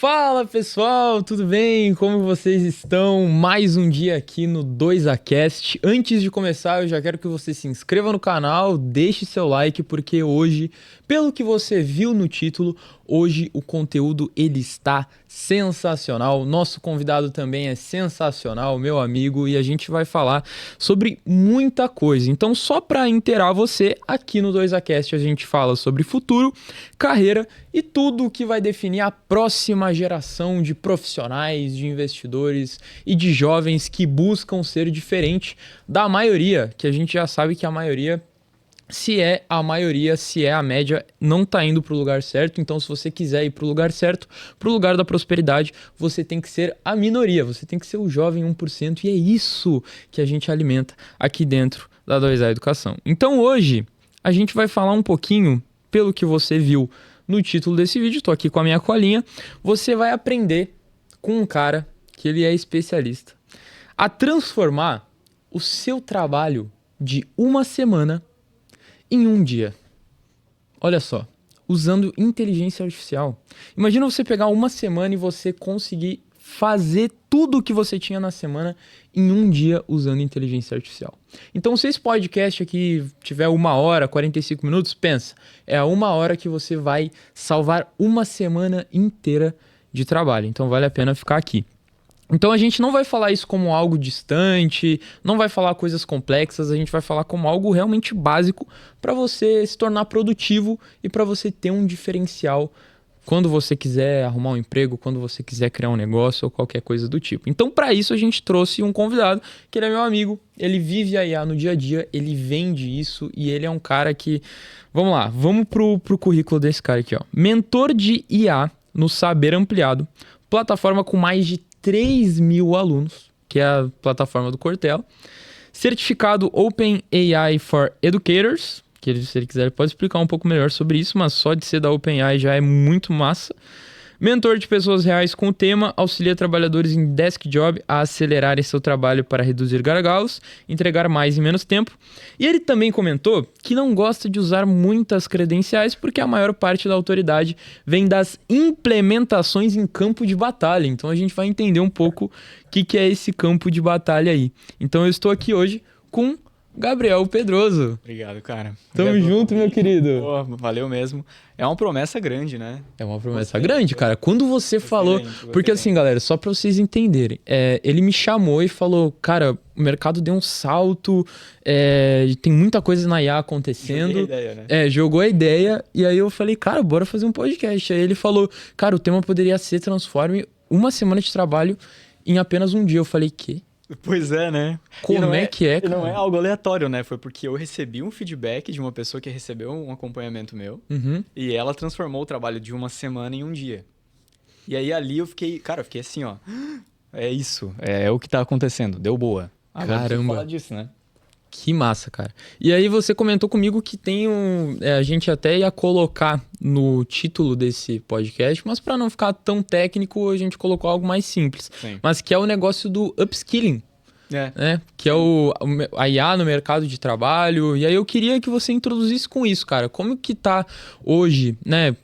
Fala pessoal, tudo bem? Como vocês estão? Mais um dia aqui no 2ACast. Antes de começar, eu já quero que você se inscreva no canal, deixe seu like, porque hoje, pelo que você viu no título, hoje o conteúdo ele está sensacional. Nosso convidado também é sensacional, meu amigo, e a gente vai falar sobre muita coisa. Então, só para inteirar você, aqui no 2ACast a gente fala sobre futuro, carreira e tudo o que vai definir a próxima geração de profissionais, de investidores e de jovens que buscam ser diferente da maioria, que a gente já sabe que a maioria, se é a média, não está indo para o lugar certo. Então, se você quiser ir para o lugar certo, para o lugar da prosperidade, você tem que ser a minoria, você tem que ser o jovem 1%, e é isso que a gente alimenta aqui dentro da 2A Educação. Então, hoje, a gente vai falar um pouquinho, pelo que você viu no título desse vídeo, estou aqui com a minha colinha, você vai aprender com um cara que ele é especialista a transformar o seu trabalho de uma semana em um dia. Olha só, usando inteligência artificial. Imagina você pegar uma semana e você conseguir fazer tudo o que você tinha na semana em um dia usando inteligência artificial. Então, se esse podcast aqui tiver 1 hora, 45 minutos, pensa, é a 1 hora que você vai salvar uma semana inteira de trabalho. Então, vale a pena ficar aqui. Então a gente não vai falar isso como algo distante, não vai falar coisas complexas, a gente vai falar como algo realmente básico para você se tornar produtivo e para você ter um diferencial quando você quiser arrumar um emprego, quando você quiser criar um negócio ou qualquer coisa do tipo. Então, para isso, a gente trouxe um convidado, que ele é meu amigo, ele vive a IA no dia a dia, ele vende isso e ele é um cara que... Vamos lá, vamos pro currículo desse cara aqui, ó. Mentor de IA no Saber Ampliado, plataforma com mais de 3.000 alunos, que é a plataforma do Cortella. Certificado OpenAI for Educators, que ele, se ele quiser, ele pode explicar um pouco melhor sobre isso, mas só de ser da OpenAI já é muito massa. Mentor de pessoas reais com o tema, auxilia trabalhadores em desk job a acelerarem seu trabalho para reduzir gargalos, entregar mais em menos tempo. E ele também comentou que não gosta de usar muitas credenciais porque a maior parte da autoridade vem das implementações em campo de batalha. Então a gente vai entender um pouco o que é esse campo de batalha aí. Então eu estou aqui hoje com Gabriel Pedroso. Obrigado, cara. Tamo Obrigado pelo junto, meu convite. querido. Pô, valeu mesmo. É uma promessa grande, né? É uma promessa Gostei, grande, cara. Quando você falou... gostei Porque bem. assim, galera, só pra vocês entenderem. Ele me chamou e falou, cara, o mercado deu um salto, tem muita coisa na IA acontecendo. Joguei a ideia, né? Jogou a ideia. E aí eu falei, cara, bora fazer um podcast. Aí ele falou, cara, o tema poderia ser transforme uma semana de trabalho em apenas um dia. Eu falei, quê? Pois é, né? Como é que é, E não cara? é algo aleatório, né? Foi porque eu recebi um feedback de uma pessoa que recebeu um acompanhamento meu Uhum. e ela transformou o trabalho de uma semana em um dia. E aí ali eu fiquei, cara, eu fiquei assim, ó. É isso, é o que tá acontecendo, deu boa. Agora eu preciso Caramba. falar disso, né? Que massa, cara. E aí você comentou comigo que tem a gente até ia colocar no título desse podcast, mas para não ficar tão técnico, a gente colocou algo mais simples. Sim. Mas que é o negócio do upskilling, É. né? Que é a IA no mercado de trabalho. E aí eu queria que você introduzisse com isso, cara. Como que tá hoje, né?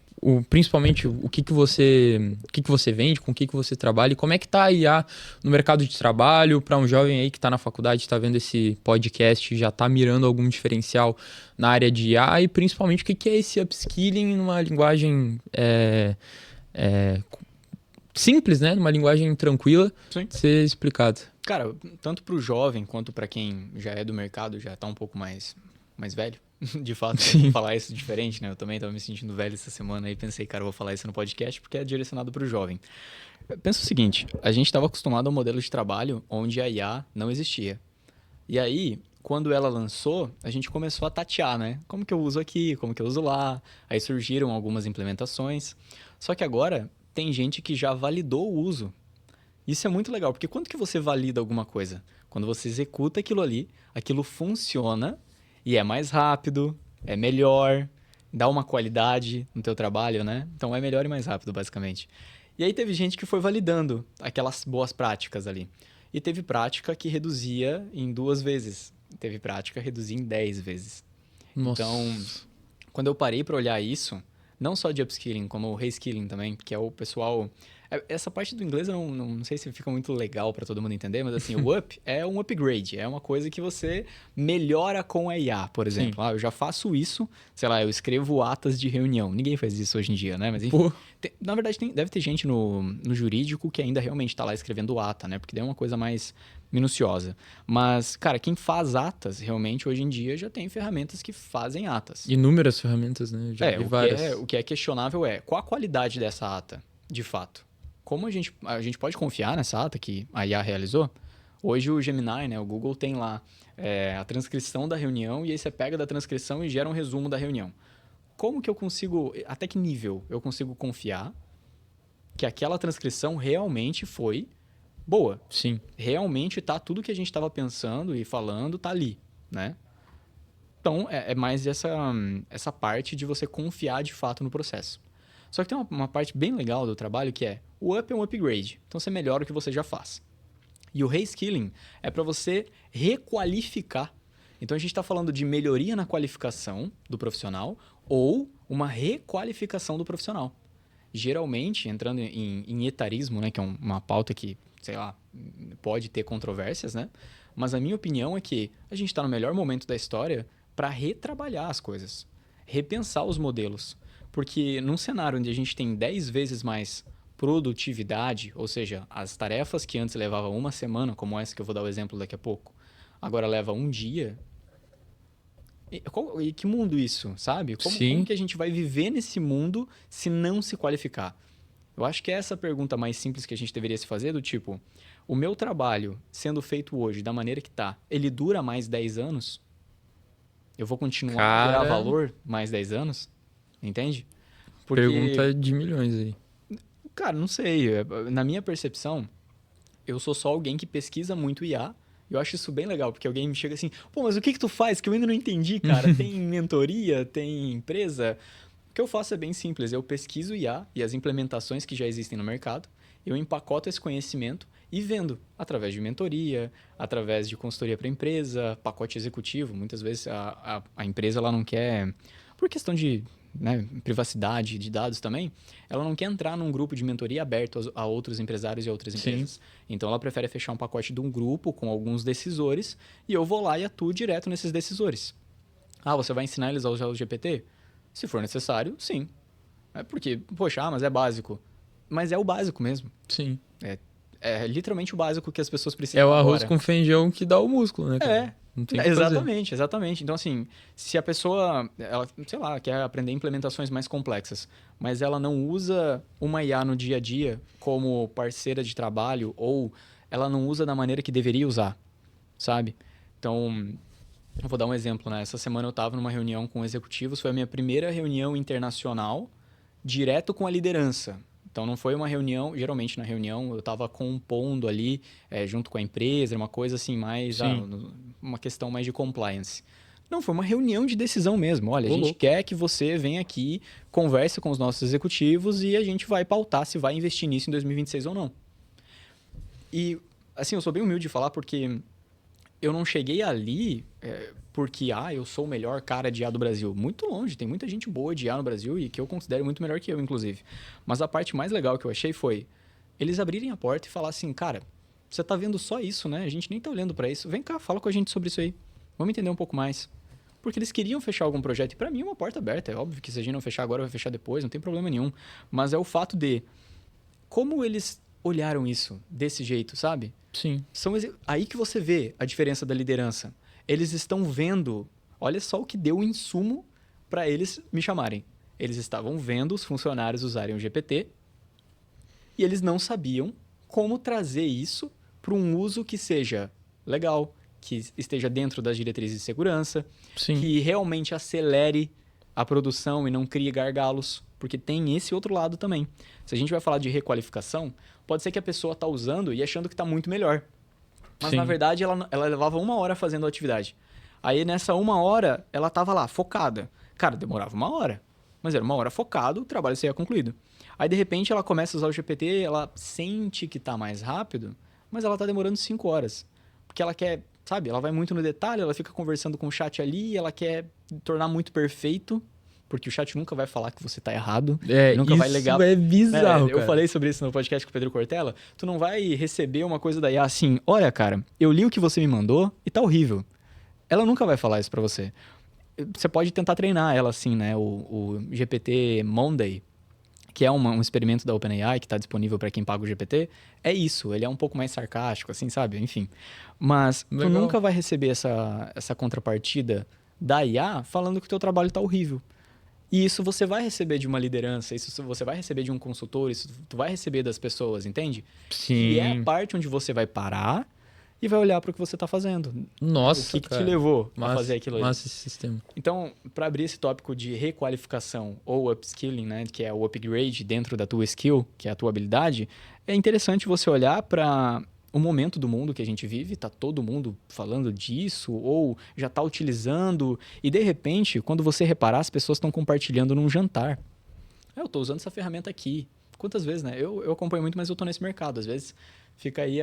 Principalmente o que você vende, com o que você trabalha e como é que tá a IA no mercado de trabalho para um jovem aí que está na faculdade, está vendo esse podcast, já está mirando algum diferencial na área de IA e principalmente o que é esse upskilling numa linguagem simples, né? Numa linguagem tranquila, Sim. ser explicado. Cara, tanto pro jovem quanto para quem já é do mercado, já tá um pouco mais velho. De fato, Sim. falar isso diferente, né? Eu também tava me sentindo velho essa semana e pensei, cara, eu vou falar isso no podcast porque é direcionado pro jovem. Pensa o seguinte, a gente estava acostumado a um modelo de trabalho onde a IA não existia. E aí, quando ela lançou, a gente começou a tatear, né? Como que eu uso aqui, como que eu uso lá. Aí surgiram algumas implementações. Só que agora tem gente que já validou o uso. Isso é muito legal, porque quando que você valida alguma coisa? Quando você executa aquilo ali, aquilo funciona e é mais rápido, é melhor, dá uma qualidade no teu trabalho, né? Então é melhor e mais rápido, basicamente. E aí teve gente que foi validando aquelas boas práticas ali. E teve prática que reduzia em 2 vezes. Teve prática que reduzia em 10 vezes. Nossa. Então, quando eu parei para olhar isso, não só de upskilling, como reskilling também, que é o pessoal Essa parte do inglês eu não sei se fica muito legal para todo mundo entender, mas assim, o up é um upgrade, é uma coisa que você melhora com a IA, por exemplo. Sim. Eu já faço isso, sei lá, eu escrevo atas de reunião. Ninguém faz isso hoje em dia, né? Mas enfim, Pô, na verdade deve ter gente no jurídico que ainda realmente está lá escrevendo ata, né? Porque daí é uma coisa mais minuciosa. Mas, cara, quem faz atas realmente hoje em dia já tem ferramentas que fazem atas. inúmeras ferramentas, né? Eu já vi várias. O que é questionável é qual a qualidade dessa ata, de fato. Como a gente pode confiar nessa ata que a IA realizou? Hoje o Gemini, né, o Google tem lá a transcrição da reunião e aí você pega da transcrição e gera um resumo da reunião. Como que eu consigo, até que nível eu consigo confiar que aquela transcrição realmente foi boa? Sim. Realmente tá tudo que a gente estava pensando e falando tá ali, né? Então, é mais essa parte de você confiar de fato no processo. Só que tem uma parte bem legal do trabalho que é o up é um upgrade. Então, você melhora o que você já faz. E o reskilling é para você requalificar. Então, a gente está falando de melhoria na qualificação do profissional ou uma requalificação do profissional. Geralmente, entrando em etarismo, né, que é uma pauta que, sei lá, pode ter controvérsias, né? Mas a minha opinião é que a gente está no melhor momento da história para retrabalhar as coisas, repensar os modelos. Porque num cenário onde a gente tem 10 vezes mais produtividade, ou seja, as tarefas que antes levavam uma semana, como essa que eu vou dar o exemplo daqui a pouco, agora leva um dia. E que mundo isso, sabe? Como Sim. que a gente vai viver nesse mundo se não se qualificar? Eu acho que é essa pergunta mais simples que a gente deveria se fazer, do tipo, o meu trabalho sendo feito hoje, da maneira que tá, ele dura mais 10 anos? Eu vou continuar a gerar Cara, valor mais 10 anos? Entende? Porque, pergunta de milhões aí. cara, não sei. Na minha percepção, eu sou só alguém que pesquisa muito IA. Eu acho isso bem legal, porque alguém me chega assim, pô, mas o que tu faz que eu ainda não entendi, cara? Tem mentoria? Tem empresa? O que eu faço é bem simples. Eu pesquiso IA e as implementações que já existem no mercado. Eu empacoto esse conhecimento e vendo através de mentoria, através de consultoria para empresa, pacote executivo. Muitas vezes a empresa ela não quer, por questão de privacidade de dados também, ela não quer entrar num grupo de mentoria aberto a outros empresários e a outras Sim. empresas. Então ela prefere fechar um pacote de um grupo com alguns decisores e eu vou lá e atuo direto nesses decisores. Ah, você vai ensinar eles a usar o GPT? Se for necessário, sim. É porque, poxa, mas é básico. Mas é o básico mesmo. Sim. É literalmente o básico que as pessoas É precisam o arroz agora. com feijão que dá o músculo, né, cara? É, Não tem o que fazer. exatamente, exatamente. Então, assim, se a pessoa, ela, sei lá, quer aprender implementações mais complexas, mas ela não usa uma IA no dia a dia como parceira de trabalho ou ela não usa da maneira que deveria usar, sabe? Então, eu vou dar um exemplo, né? Essa semana eu estava numa reunião com executivos, foi a minha primeira reunião internacional direto com a liderança. Então não foi uma reunião, geralmente na reunião eu estava compondo ali junto com a empresa, uma coisa assim mais, Sim. uma questão mais de compliance. Não, foi uma reunião de decisão mesmo. Olha, a Ô, gente louco. quer que você venha aqui, converse com os nossos executivos e a gente vai pautar se vai investir nisso em 2026 ou não. E, assim, eu sou bem humilde de falar porque eu não cheguei ali porque, eu sou o melhor cara de IA do Brasil. Muito longe, tem muita gente boa de IA no Brasil e que eu considero muito melhor que eu, inclusive. Mas a parte mais legal que eu achei foi eles abrirem a porta e falar assim, cara, você tá vendo só isso, né? A gente nem tá olhando para isso. Vem cá, fala com a gente sobre isso aí. Vamos entender um pouco mais. Porque eles queriam fechar algum projeto e para mim é uma porta aberta. É óbvio que se a gente não fechar agora, vai fechar depois, não tem problema nenhum. Mas é o fato de como eles olharam isso desse jeito, sabe? Sim. Aí que você vê a diferença da liderança. Eles estão vendo, olha só o que deu o insumo para eles me chamarem. Eles estavam vendo os funcionários usarem o GPT e eles não sabiam como trazer isso para um uso que seja legal, que esteja dentro das diretrizes de segurança, Sim. que realmente acelere a produção e não crie gargalos, porque tem esse outro lado também. Se a gente vai falar de requalificação, pode ser que a pessoa está usando e achando que está muito melhor. Mas, Sim. na verdade, ela levava 1 hora fazendo a atividade. Aí, nessa 1 hora, ela estava lá, focada. Cara, demorava 1 hora. Mas era 1 hora focado, o trabalho seria concluído. Aí, de repente, ela começa a usar o GPT, ela sente que está mais rápido, mas ela está demorando 5 horas. Porque ela quer, sabe, ela vai muito no detalhe, ela fica conversando com o chat ali, ela quer tornar muito perfeito, porque o chat nunca vai falar que você tá errado. Nunca vai ligar. Isso é bizarro, Eu falei sobre isso no podcast com o Pedro Cortella. Tu não vai receber uma coisa da IA assim, olha, cara, eu li o que você me mandou e tá horrível. Ela nunca vai falar isso pra você. Você pode tentar treinar ela assim, né? O GPT Monday, que é um experimento da OpenAI que está disponível para quem paga o GPT, é isso. Ele é um pouco mais sarcástico, assim, sabe? Enfim. Mas tu nunca vai receber essa contrapartida da IA falando que o teu trabalho está horrível. E isso você vai receber de uma liderança, isso você vai receber de um consultor, isso tu vai receber das pessoas, entende? Sim. E é a parte onde você vai parar e vai olhar para o que você está fazendo. Nossa, o que te levou a fazer aquilo ali? Massa esse sistema. Então, para abrir esse tópico de requalificação ou upskilling, né, que é o upgrade dentro da tua skill, que é a tua habilidade, é interessante você olhar para o momento do mundo que a gente vive, tá todo mundo falando disso ou já tá utilizando e de repente, quando você reparar, as pessoas estão compartilhando num jantar. Eu tô usando essa ferramenta aqui. Quantas vezes, né? Eu acompanho muito, mas eu tô nesse mercado. Às vezes fica aí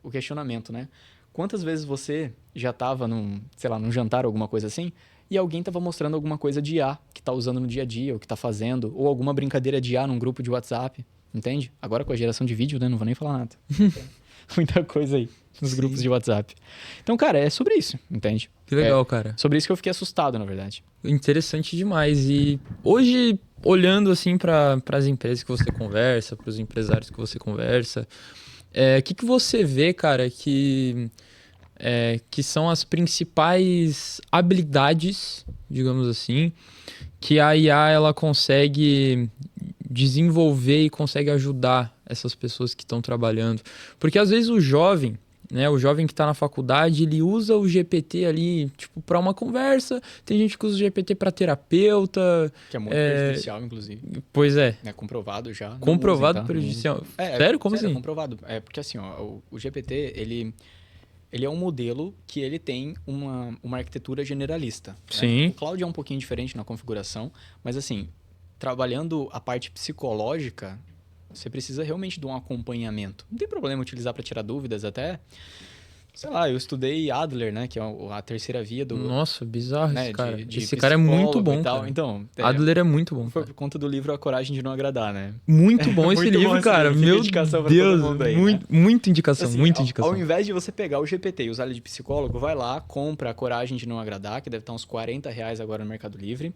o questionamento, né? Quantas vezes você já estava num jantar ou alguma coisa assim, e alguém estava mostrando alguma coisa de IA que está usando no dia a dia, ou que está fazendo, ou alguma brincadeira de IA num grupo de WhatsApp, entende? Agora com a geração de vídeo, né? Não vou nem falar nada. Muita coisa aí nos grupos de WhatsApp. Então, cara, é sobre isso, entende? Que legal, cara. Sobre isso que eu fiquei assustado, na verdade. Interessante demais. E hoje, olhando assim para as empresas que você conversa, para os empresários que você conversa, o que você vê, cara, que são as principais habilidades, digamos assim, que a IA ela consegue desenvolver e consegue ajudar essas pessoas que estão trabalhando? Porque às vezes o jovem, né, o jovem que está na faculdade, ele usa o GPT ali, tipo, para uma conversa. Tem gente que usa o GPT para terapeuta. Que é muito prejudicial, inclusive. Pois é. É comprovado já. Comprovado usem, tá? Prejudicial. Sério? Como assim? É comprovado. É porque assim, ó, o GPT, ele é um modelo que ele tem uma arquitetura generalista. Sim. Né? O Cloud é um pouquinho diferente na configuração, mas assim, trabalhando a parte psicológica, você precisa realmente de um acompanhamento. Não tem problema utilizar para tirar dúvidas, até... Sei lá, eu estudei Adler, né? Que é a terceira via do... Nossa, bizarro, né, esse cara. Esse cara é muito bom, cara. Então, Adler é muito bom. Foi por conta do livro A Coragem de Não Agradar, né? Muito bom esse livro, cara. Meu indicação Deus, pra todo mundo aí, muita indicação, assim, muita indicação. Ao invés de você pegar o GPT e usar ele de psicólogo, vai lá, compra A Coragem de Não Agradar, que deve estar uns R$40 agora no Mercado Livre.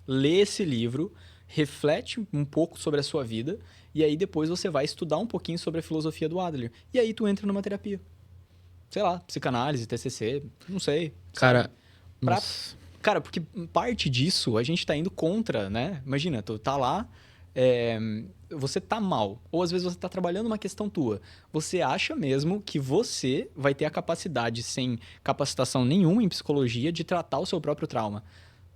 Lê esse livro, reflete um pouco sobre a sua vida, e aí depois você vai estudar um pouquinho sobre a filosofia do Adler. E aí tu entra numa terapia. Sei lá, psicanálise, TCC, não sei. Cara, cara, porque parte disso a gente tá indo contra, né? Imagina, tu tá lá, você tá mal. Ou às vezes você tá trabalhando uma questão tua. Você acha mesmo que você vai ter a capacidade, sem capacitação nenhuma em psicologia, de tratar o seu próprio trauma.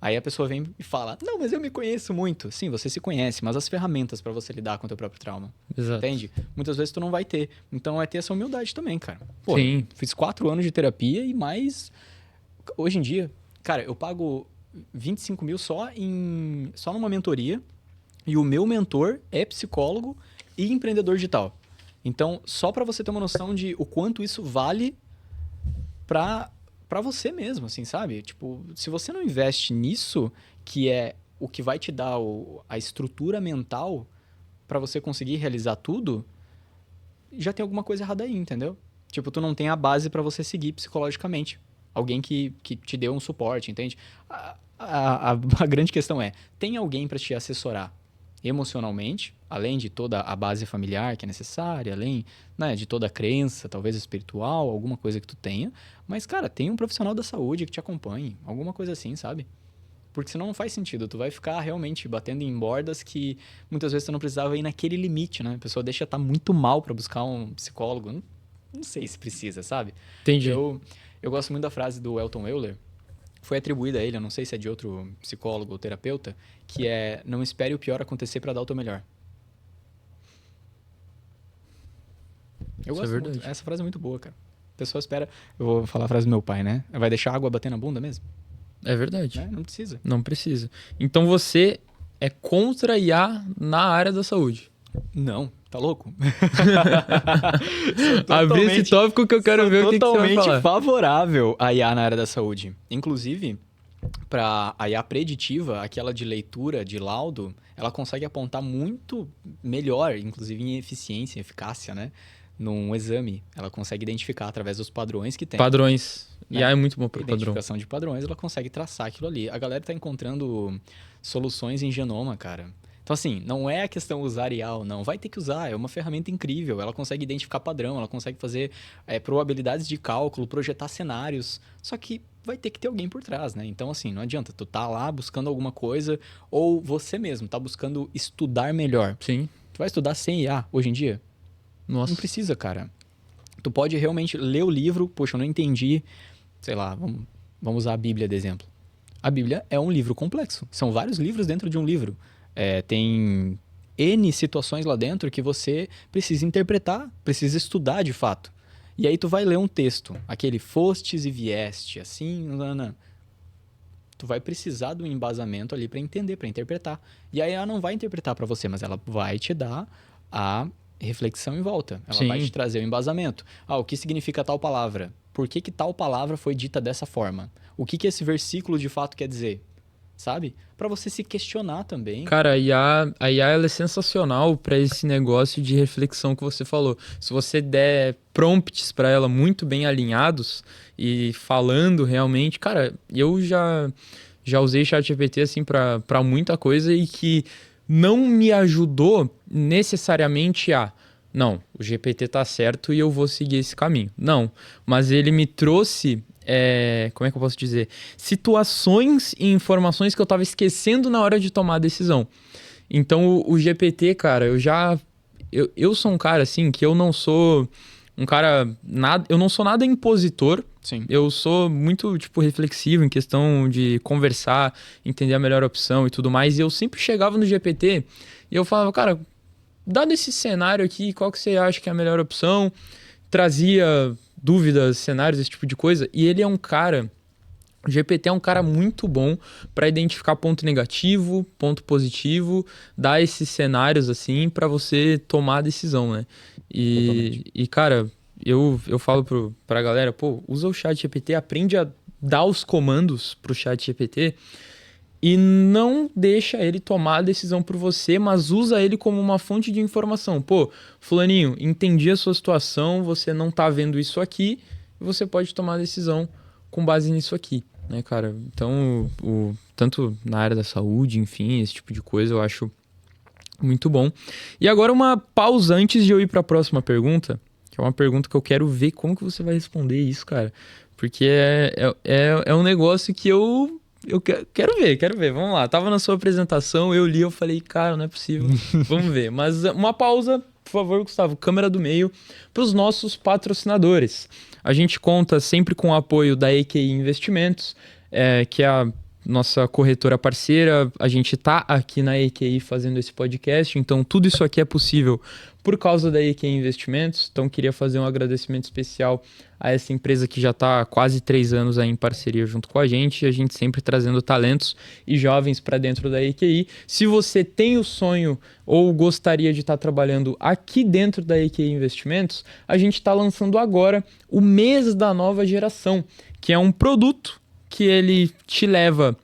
Aí a pessoa vem e fala, não, mas eu me conheço muito. Sim, você se conhece, mas as ferramentas para você lidar com o teu próprio trauma. Exato. Entende? Muitas vezes tu não vai ter. Então é ter essa humildade também, cara. Pô, sim. Fiz 4 anos de terapia e mais... Hoje em dia, cara, eu pago 25 mil só numa mentoria, e o meu mentor é psicólogo e empreendedor digital. Então, só para você ter uma noção de o quanto isso vale para você mesmo, assim, sabe? Tipo, se você não investe nisso, que é o que vai te dar a estrutura mental para você conseguir realizar tudo, já tem alguma coisa errada aí, entendeu? Tipo, tu não tem a base para você seguir psicologicamente. Alguém que te deu um suporte, entende? A grande questão é, tem alguém para te assessorar emocionalmente, além de toda a base familiar que é necessária, além, né, de toda a crença, talvez espiritual, alguma coisa que tu tenha. Mas, cara, tem um profissional da saúde que te acompanhe, alguma coisa assim, sabe? Porque senão não faz sentido. Tu vai ficar realmente batendo em bordas que muitas vezes tu não precisava ir naquele limite, né? A pessoa deixa estar muito mal para buscar um psicólogo. Não sei se precisa, sabe? Entendi. Eu gosto muito da frase do Elton Euler, foi atribuída a ele, eu não sei se é de outro psicólogo ou terapeuta, que é, não espere o pior acontecer para dar o teu melhor. Eu gosto muito. Essa frase é muito boa, cara. A pessoa espera... Eu vou falar a frase do meu pai, né? Vai deixar a água bater na bunda mesmo? É verdade. Não precisa. Não precisa. Então você é contra IA na área da saúde? Não, tá louco? Abre esse tópico que eu quero ver o que você vai falar. Totalmente favorável a IA na área da saúde. Inclusive, para a IA preditiva, aquela de leitura de laudo, ela consegue apontar muito melhor, inclusive em eficiência, em eficácia, né? Num exame. Ela consegue identificar através dos padrões que tem. Padrões. Né? IA é muito bom para padrão. Identificação de padrões, ela consegue traçar aquilo ali. A galera tá encontrando soluções em genoma, cara. Então, assim, não é a questão usar IA ou não. Vai ter que usar, é uma ferramenta incrível. Ela consegue identificar padrão, ela consegue fazer probabilidades de cálculo, projetar cenários. Só que vai ter que ter alguém por trás, né? Então, assim, não adianta tu tá lá buscando alguma coisa ou você mesmo tá buscando estudar melhor. Sim. Tu vai estudar sem IA hoje em dia? Nossa. Não precisa, cara. Tu pode realmente ler o livro, poxa, eu não entendi, sei lá, vamos usar a Bíblia de exemplo. A Bíblia é um livro complexo. São vários livros dentro de um livro. Tem N situações lá dentro que você precisa interpretar, precisa estudar de fato. E aí tu vai ler um texto, aquele fostes e vieste, assim, não. Tu vai precisar do embasamento ali para entender, para interpretar. E aí ela não vai interpretar para você, mas ela vai te dar a reflexão em volta. Ela vai te trazer o embasamento. O que significa tal palavra? Por que tal palavra foi dita dessa forma? O que esse versículo de fato quer dizer? Sabe? Para você se questionar também. Cara, a IA ela é sensacional para esse negócio de reflexão que você falou. Se você der prompts para ela muito bem alinhados e falando realmente, cara, eu já usei ChatGPT assim para muita coisa e que não me ajudou necessariamente não, o GPT tá certo e eu vou seguir esse caminho. Não, mas ele me trouxe, como é que eu posso dizer? Situações e informações que eu tava esquecendo na hora de tomar a decisão. Então o GPT, cara, eu sou um cara assim que eu não sou um cara eu não sou nada impositor. Sim. Eu sou muito, reflexivo em questão de conversar, entender a melhor opção e tudo mais. E eu sempre chegava no GPT e eu falava, cara, dado esse cenário aqui, qual que você acha que é a melhor opção? Trazia dúvidas, cenários, esse tipo de coisa. E ele é um cara... O GPT é um cara muito bom para identificar ponto negativo, ponto positivo, dar esses cenários assim para você tomar a decisão, né? E cara, eu falo pra galera, usa o ChatGPT, aprende a dar os comandos pro ChatGPT e não deixa ele tomar a decisão por você, mas usa ele como uma fonte de informação. Fulaninho, entendi a sua situação, você não tá vendo isso aqui, e você pode tomar a decisão com base nisso aqui. Né, cara? Então, tanto na área da saúde, enfim, esse tipo de coisa eu acho muito bom. E agora uma pausa antes de eu ir para a próxima pergunta, que é uma pergunta que eu quero ver como que você vai responder isso, cara. Porque é um negócio que eu quero ver. Vamos lá, tava na sua apresentação, eu li, eu falei, cara, não é possível. Vamos ver. Mas uma pausa, por favor, Gustavo, câmera do meio, para os nossos patrocinadores. A gente conta sempre com o apoio da EQI Investimentos, que é a nossa corretora parceira. A gente está aqui na EQI fazendo esse podcast, então tudo isso aqui é possível por causa da EQI Investimentos. Então queria fazer um agradecimento especial a essa empresa que já está há quase 3 anos aí em parceria junto com a gente sempre trazendo talentos e jovens para dentro da EQI. Se você tem o sonho ou gostaria de estar trabalhando aqui dentro da EQI Investimentos, a gente está lançando agora o mês da nova geração, que é um produto que ele te leva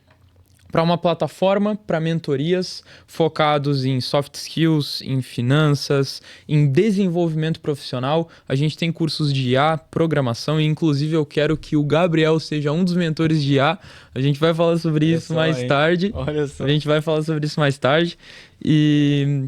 para uma plataforma para mentorias focados em soft skills, em finanças, em desenvolvimento profissional. A gente tem cursos de IA, programação, e inclusive eu quero que o Gabriel seja um dos mentores de IA. A gente vai falar sobre isso mais tarde. Olha só. A gente vai falar sobre isso mais tarde. E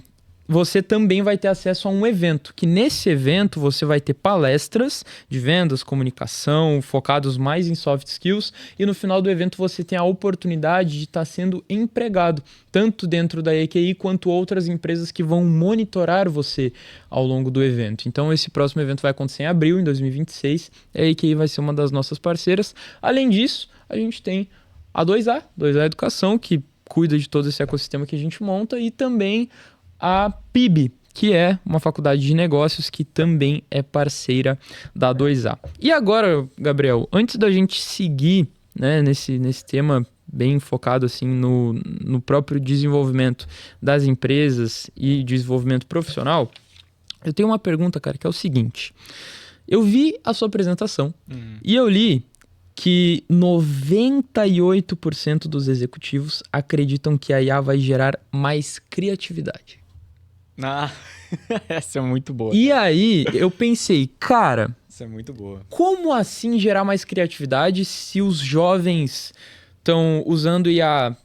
você também vai ter acesso a um evento, que nesse evento você vai ter palestras de vendas, comunicação, focados mais em soft skills, e no final do evento você tem a oportunidade de estar sendo empregado, tanto dentro da EQI quanto outras empresas que vão monitorar você ao longo do evento. Então esse próximo evento vai acontecer em abril, em 2026, a EQI vai ser uma das nossas parceiras. Além disso, a gente tem a 2A Educação, que cuida de todo esse ecossistema que a gente monta, e também a PIB, que é uma faculdade de negócios que também é parceira da 2A. E agora, Gabriel, antes da gente seguir, né, nesse tema bem focado assim, no próprio desenvolvimento das empresas e desenvolvimento profissional, eu tenho uma pergunta, cara, que é o seguinte. Eu vi a sua apresentação e eu li que 98% dos executivos acreditam que a IA vai gerar mais criatividade. Ah, essa é muito boa. E aí, eu pensei, cara, Essa é muito boa. como assim gerar mais criatividade se os jovens estão usando IA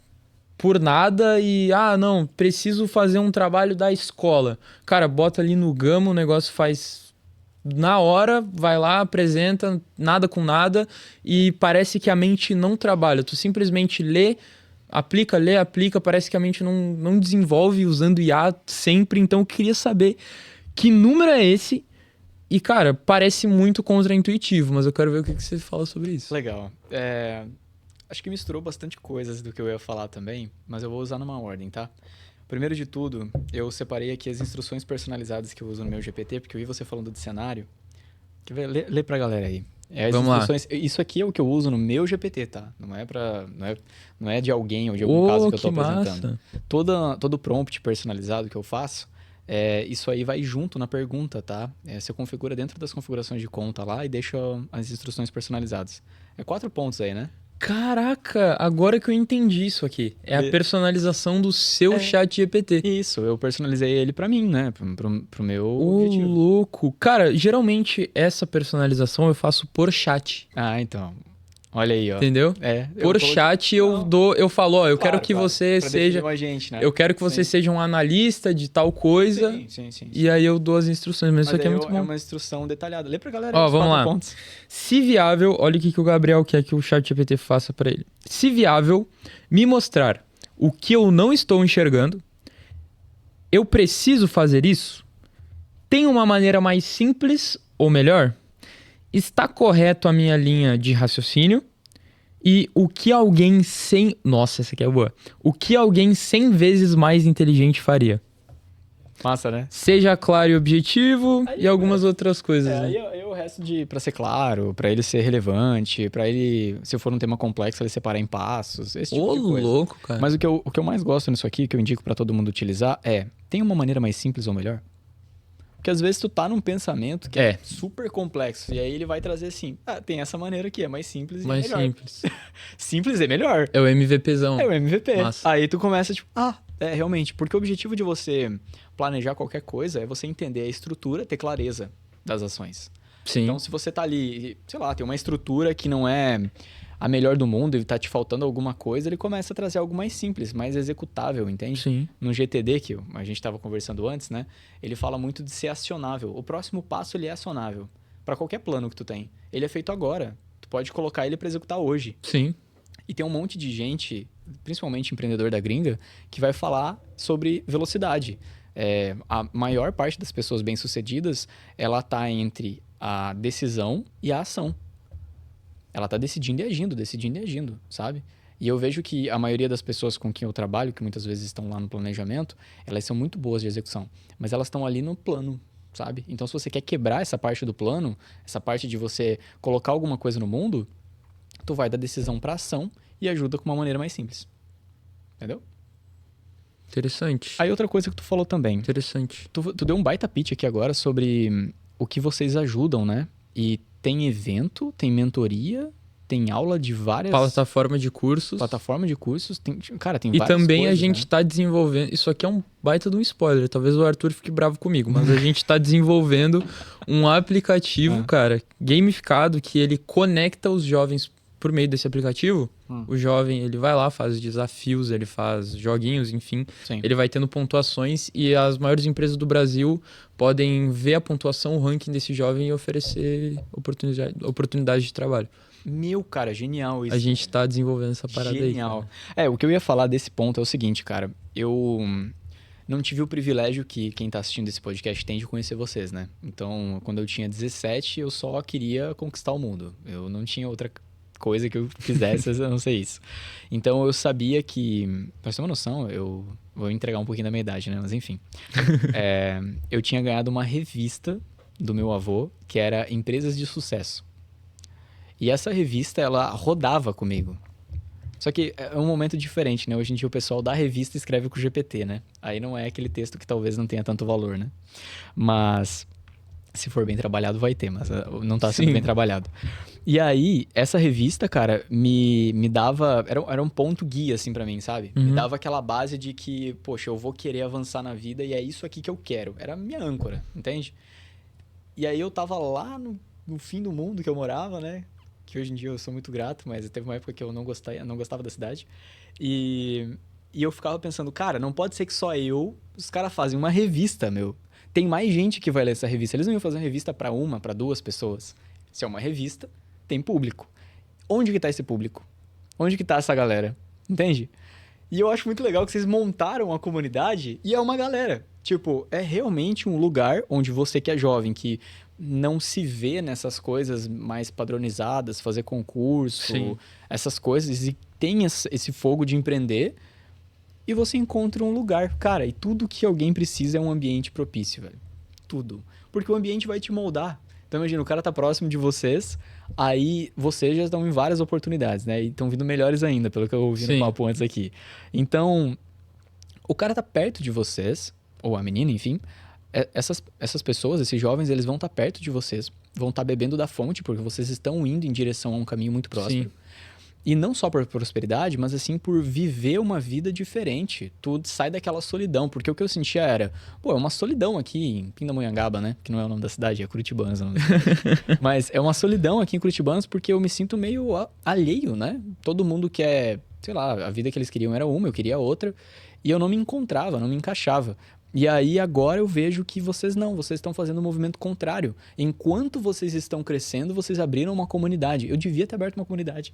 por nada e, não, preciso fazer um trabalho da escola. Cara, bota ali no Gama, o negócio faz na hora, vai lá, apresenta, nada com nada, e parece que a mente não trabalha. Tu simplesmente lê, aplica, parece que a mente não desenvolve usando IA sempre. Então eu queria saber que número é esse. E, cara, parece muito contraintuitivo, mas eu quero ver o que você fala sobre isso. Legal. Acho que misturou bastante coisas do que eu ia falar também, mas eu vou usar numa ordem, tá? Primeiro de tudo, eu separei aqui as instruções personalizadas que eu uso no meu GPT, porque eu vi você falando de cenário. Lê pra galera aí. Vamos lá. Isso aqui é o que eu uso no meu GPT, tá? Não é de alguém ou de algum caso que eu tô apresentando. Massa. Todo prompt personalizado que eu faço, isso aí vai junto na pergunta, tá? Você configura dentro das configurações de conta lá e deixa as instruções personalizadas. 4 pontos aí, né? Caraca, agora que eu entendi isso aqui. É a personalização do seu chat GPT. Isso, eu personalizei ele pra mim, né? Pro meu objetivo. Louco. Cara, geralmente essa personalização eu faço por chat. Ah, então. Olha aí, ó. Entendeu? Por chat eu falo, eu quero que você seja... Pra gente, né? Eu quero que você seja um analista de tal coisa. Sim. E aí eu dou as instruções, mas isso aqui é muito bom. É uma instrução detalhada. Lê pra galera Ó, os vamos 4 lá. pontos. Se viável, olha o que o Gabriel quer que o ChatGPT faça pra ele. Se viável, me mostrar o que eu não estou enxergando. Eu preciso fazer isso? Tem uma maneira mais simples ou melhor? Está correto a minha linha de raciocínio? E o que alguém 100... Nossa, essa aqui é boa. O que alguém 100 vezes mais inteligente faria? Massa, né? Seja claro e objetivo Aí, e algumas outras coisas. Né? Aí o resto pra ser claro, pra ele ser relevante, pra ele, se for um tema complexo, ele separar em passos, esse tipo de coisa. Louco, cara. Mas o que eu mais gosto nisso aqui, que eu indico pra todo mundo utilizar, tem uma maneira mais simples ou melhor? Porque às vezes tu tá num pensamento que é super complexo, e aí ele vai trazer assim, tem essa maneira aqui, é mais simples e mais melhor. simples. Simples é melhor. É o MVPzão. É o MVP. Massa. Aí tu começa tipo, realmente, porque o objetivo de você planejar qualquer coisa é você entender a estrutura, ter clareza das ações. Sim. Então, se você tá ali, sei lá, tem uma estrutura que não é a melhor do mundo e tá te faltando alguma coisa, ele começa a trazer algo mais simples, mais executável, entende? Sim. No GTD, que a gente estava conversando antes, né? Ele fala muito de ser acionável. O próximo passo, ele é acionável. Para qualquer plano que tu tem. Ele é feito agora. Tu pode colocar ele para executar hoje. Sim. E tem um monte de gente, principalmente empreendedor da gringa, que vai falar sobre velocidade. A maior parte das pessoas bem-sucedidas, ela tá entre a decisão e a ação. Ela tá decidindo e agindo, sabe? E eu vejo que a maioria das pessoas com quem eu trabalho, que muitas vezes estão lá no planejamento, elas são muito boas de execução. Mas elas estão ali no plano, sabe? Então, se você quer quebrar essa parte do plano, essa parte de você colocar alguma coisa no mundo, tu vai da decisão para ação e ajuda com uma maneira mais simples. Entendeu? Interessante. Aí outra coisa que tu falou também. Interessante. Tu deu um baita pitch aqui agora sobre o que vocês ajudam, né? E tem evento, tem mentoria, tem aula de várias... Plataforma de cursos. Plataforma de cursos. Tem E várias também coisas, a gente tá desenvolvendo... Isso aqui é um baita de um spoiler. Talvez o Arthur fique bravo comigo. Mas a gente tá desenvolvendo um aplicativo, cara, gamificado, que ele conecta os jovens por meio desse aplicativo. O jovem, ele vai lá, faz desafios, ele faz joguinhos, enfim. Sim. Ele vai tendo pontuações e as maiores empresas do Brasil podem ver a pontuação, o ranking desse jovem e oferecer oportunidade de trabalho. Meu, cara, genial isso. A gente tá desenvolvendo essa parada aí. Genial. O que eu ia falar desse ponto é o seguinte, cara. Eu não tive o privilégio que quem tá assistindo esse podcast tem de conhecer vocês, né? Então, quando eu tinha 17, eu só queria conquistar o mundo. Eu não tinha outra coisa que eu fizesse, a não ser isso. Então, eu sabia que... Pra você ter uma noção, eu vou entregar um pouquinho da minha idade, né? Mas, enfim. Eu tinha ganhado uma revista do meu avô, que era Empresas de Sucesso. E essa revista, ela rodava comigo. Só que é um momento diferente, né? Hoje em dia o pessoal da revista escreve com o GPT, né? Aí não é aquele texto que talvez não tenha tanto valor, né? Mas se for bem trabalhado, vai ter, mas não tá sendo bem trabalhado. E aí, essa revista, cara, me dava... Era um ponto guia, assim, pra mim, sabe? Me dava aquela base de que, poxa, eu vou querer avançar na vida e é isso aqui que eu quero. Era a minha âncora, entende? E aí eu tava lá no fim do mundo que eu morava, né? Que hoje em dia eu sou muito grato, mas teve uma época que eu não gostava da cidade. E, e eu ficava pensando, cara, não pode ser que só eu... Os caras fazem uma revista, meu. Tem mais gente que vai ler essa revista. Eles não iam fazer uma revista pra 2 pessoas. Se é uma revista, tem público. Onde que tá esse público? Onde que tá essa galera? Entende? E eu acho muito legal que vocês montaram a comunidade e é uma galera. Tipo, é realmente um lugar onde você que é jovem, que não se vê nessas coisas mais padronizadas, fazer concurso, Sim. essas coisas, e tem esse fogo de empreender, e você encontra um lugar. Cara, e tudo que alguém precisa é um ambiente propício, velho. Tudo. Porque o ambiente vai te moldar. Então imagina, o cara tá próximo de vocês, aí vocês já estão em várias oportunidades, né? E estão vindo melhores ainda, pelo que eu ouvi no Sim. papo antes aqui. Então, o cara tá perto de vocês, ou a menina, enfim. Essas pessoas, esses jovens, eles vão estar perto de vocês, vão estar bebendo da fonte, porque vocês estão indo em direção a um caminho muito próspero. Sim. E não só por prosperidade, mas assim por viver uma vida diferente. Tu sai daquela solidão, porque o que eu sentia era, pô, é uma solidão aqui em Pindamonhangaba, né? Que não é o nome da cidade, é Curitibanos o nome da cidade. Mas é uma solidão aqui em Curitibanos porque eu me sinto meio alheio, né? Todo mundo quer, sei lá, a vida que eles queriam era uma, eu queria outra. E eu não me encontrava, não me encaixava. E aí agora eu vejo que vocês estão fazendo um movimento contrário. Enquanto vocês estão crescendo, vocês abriram uma comunidade. Eu devia ter aberto uma comunidade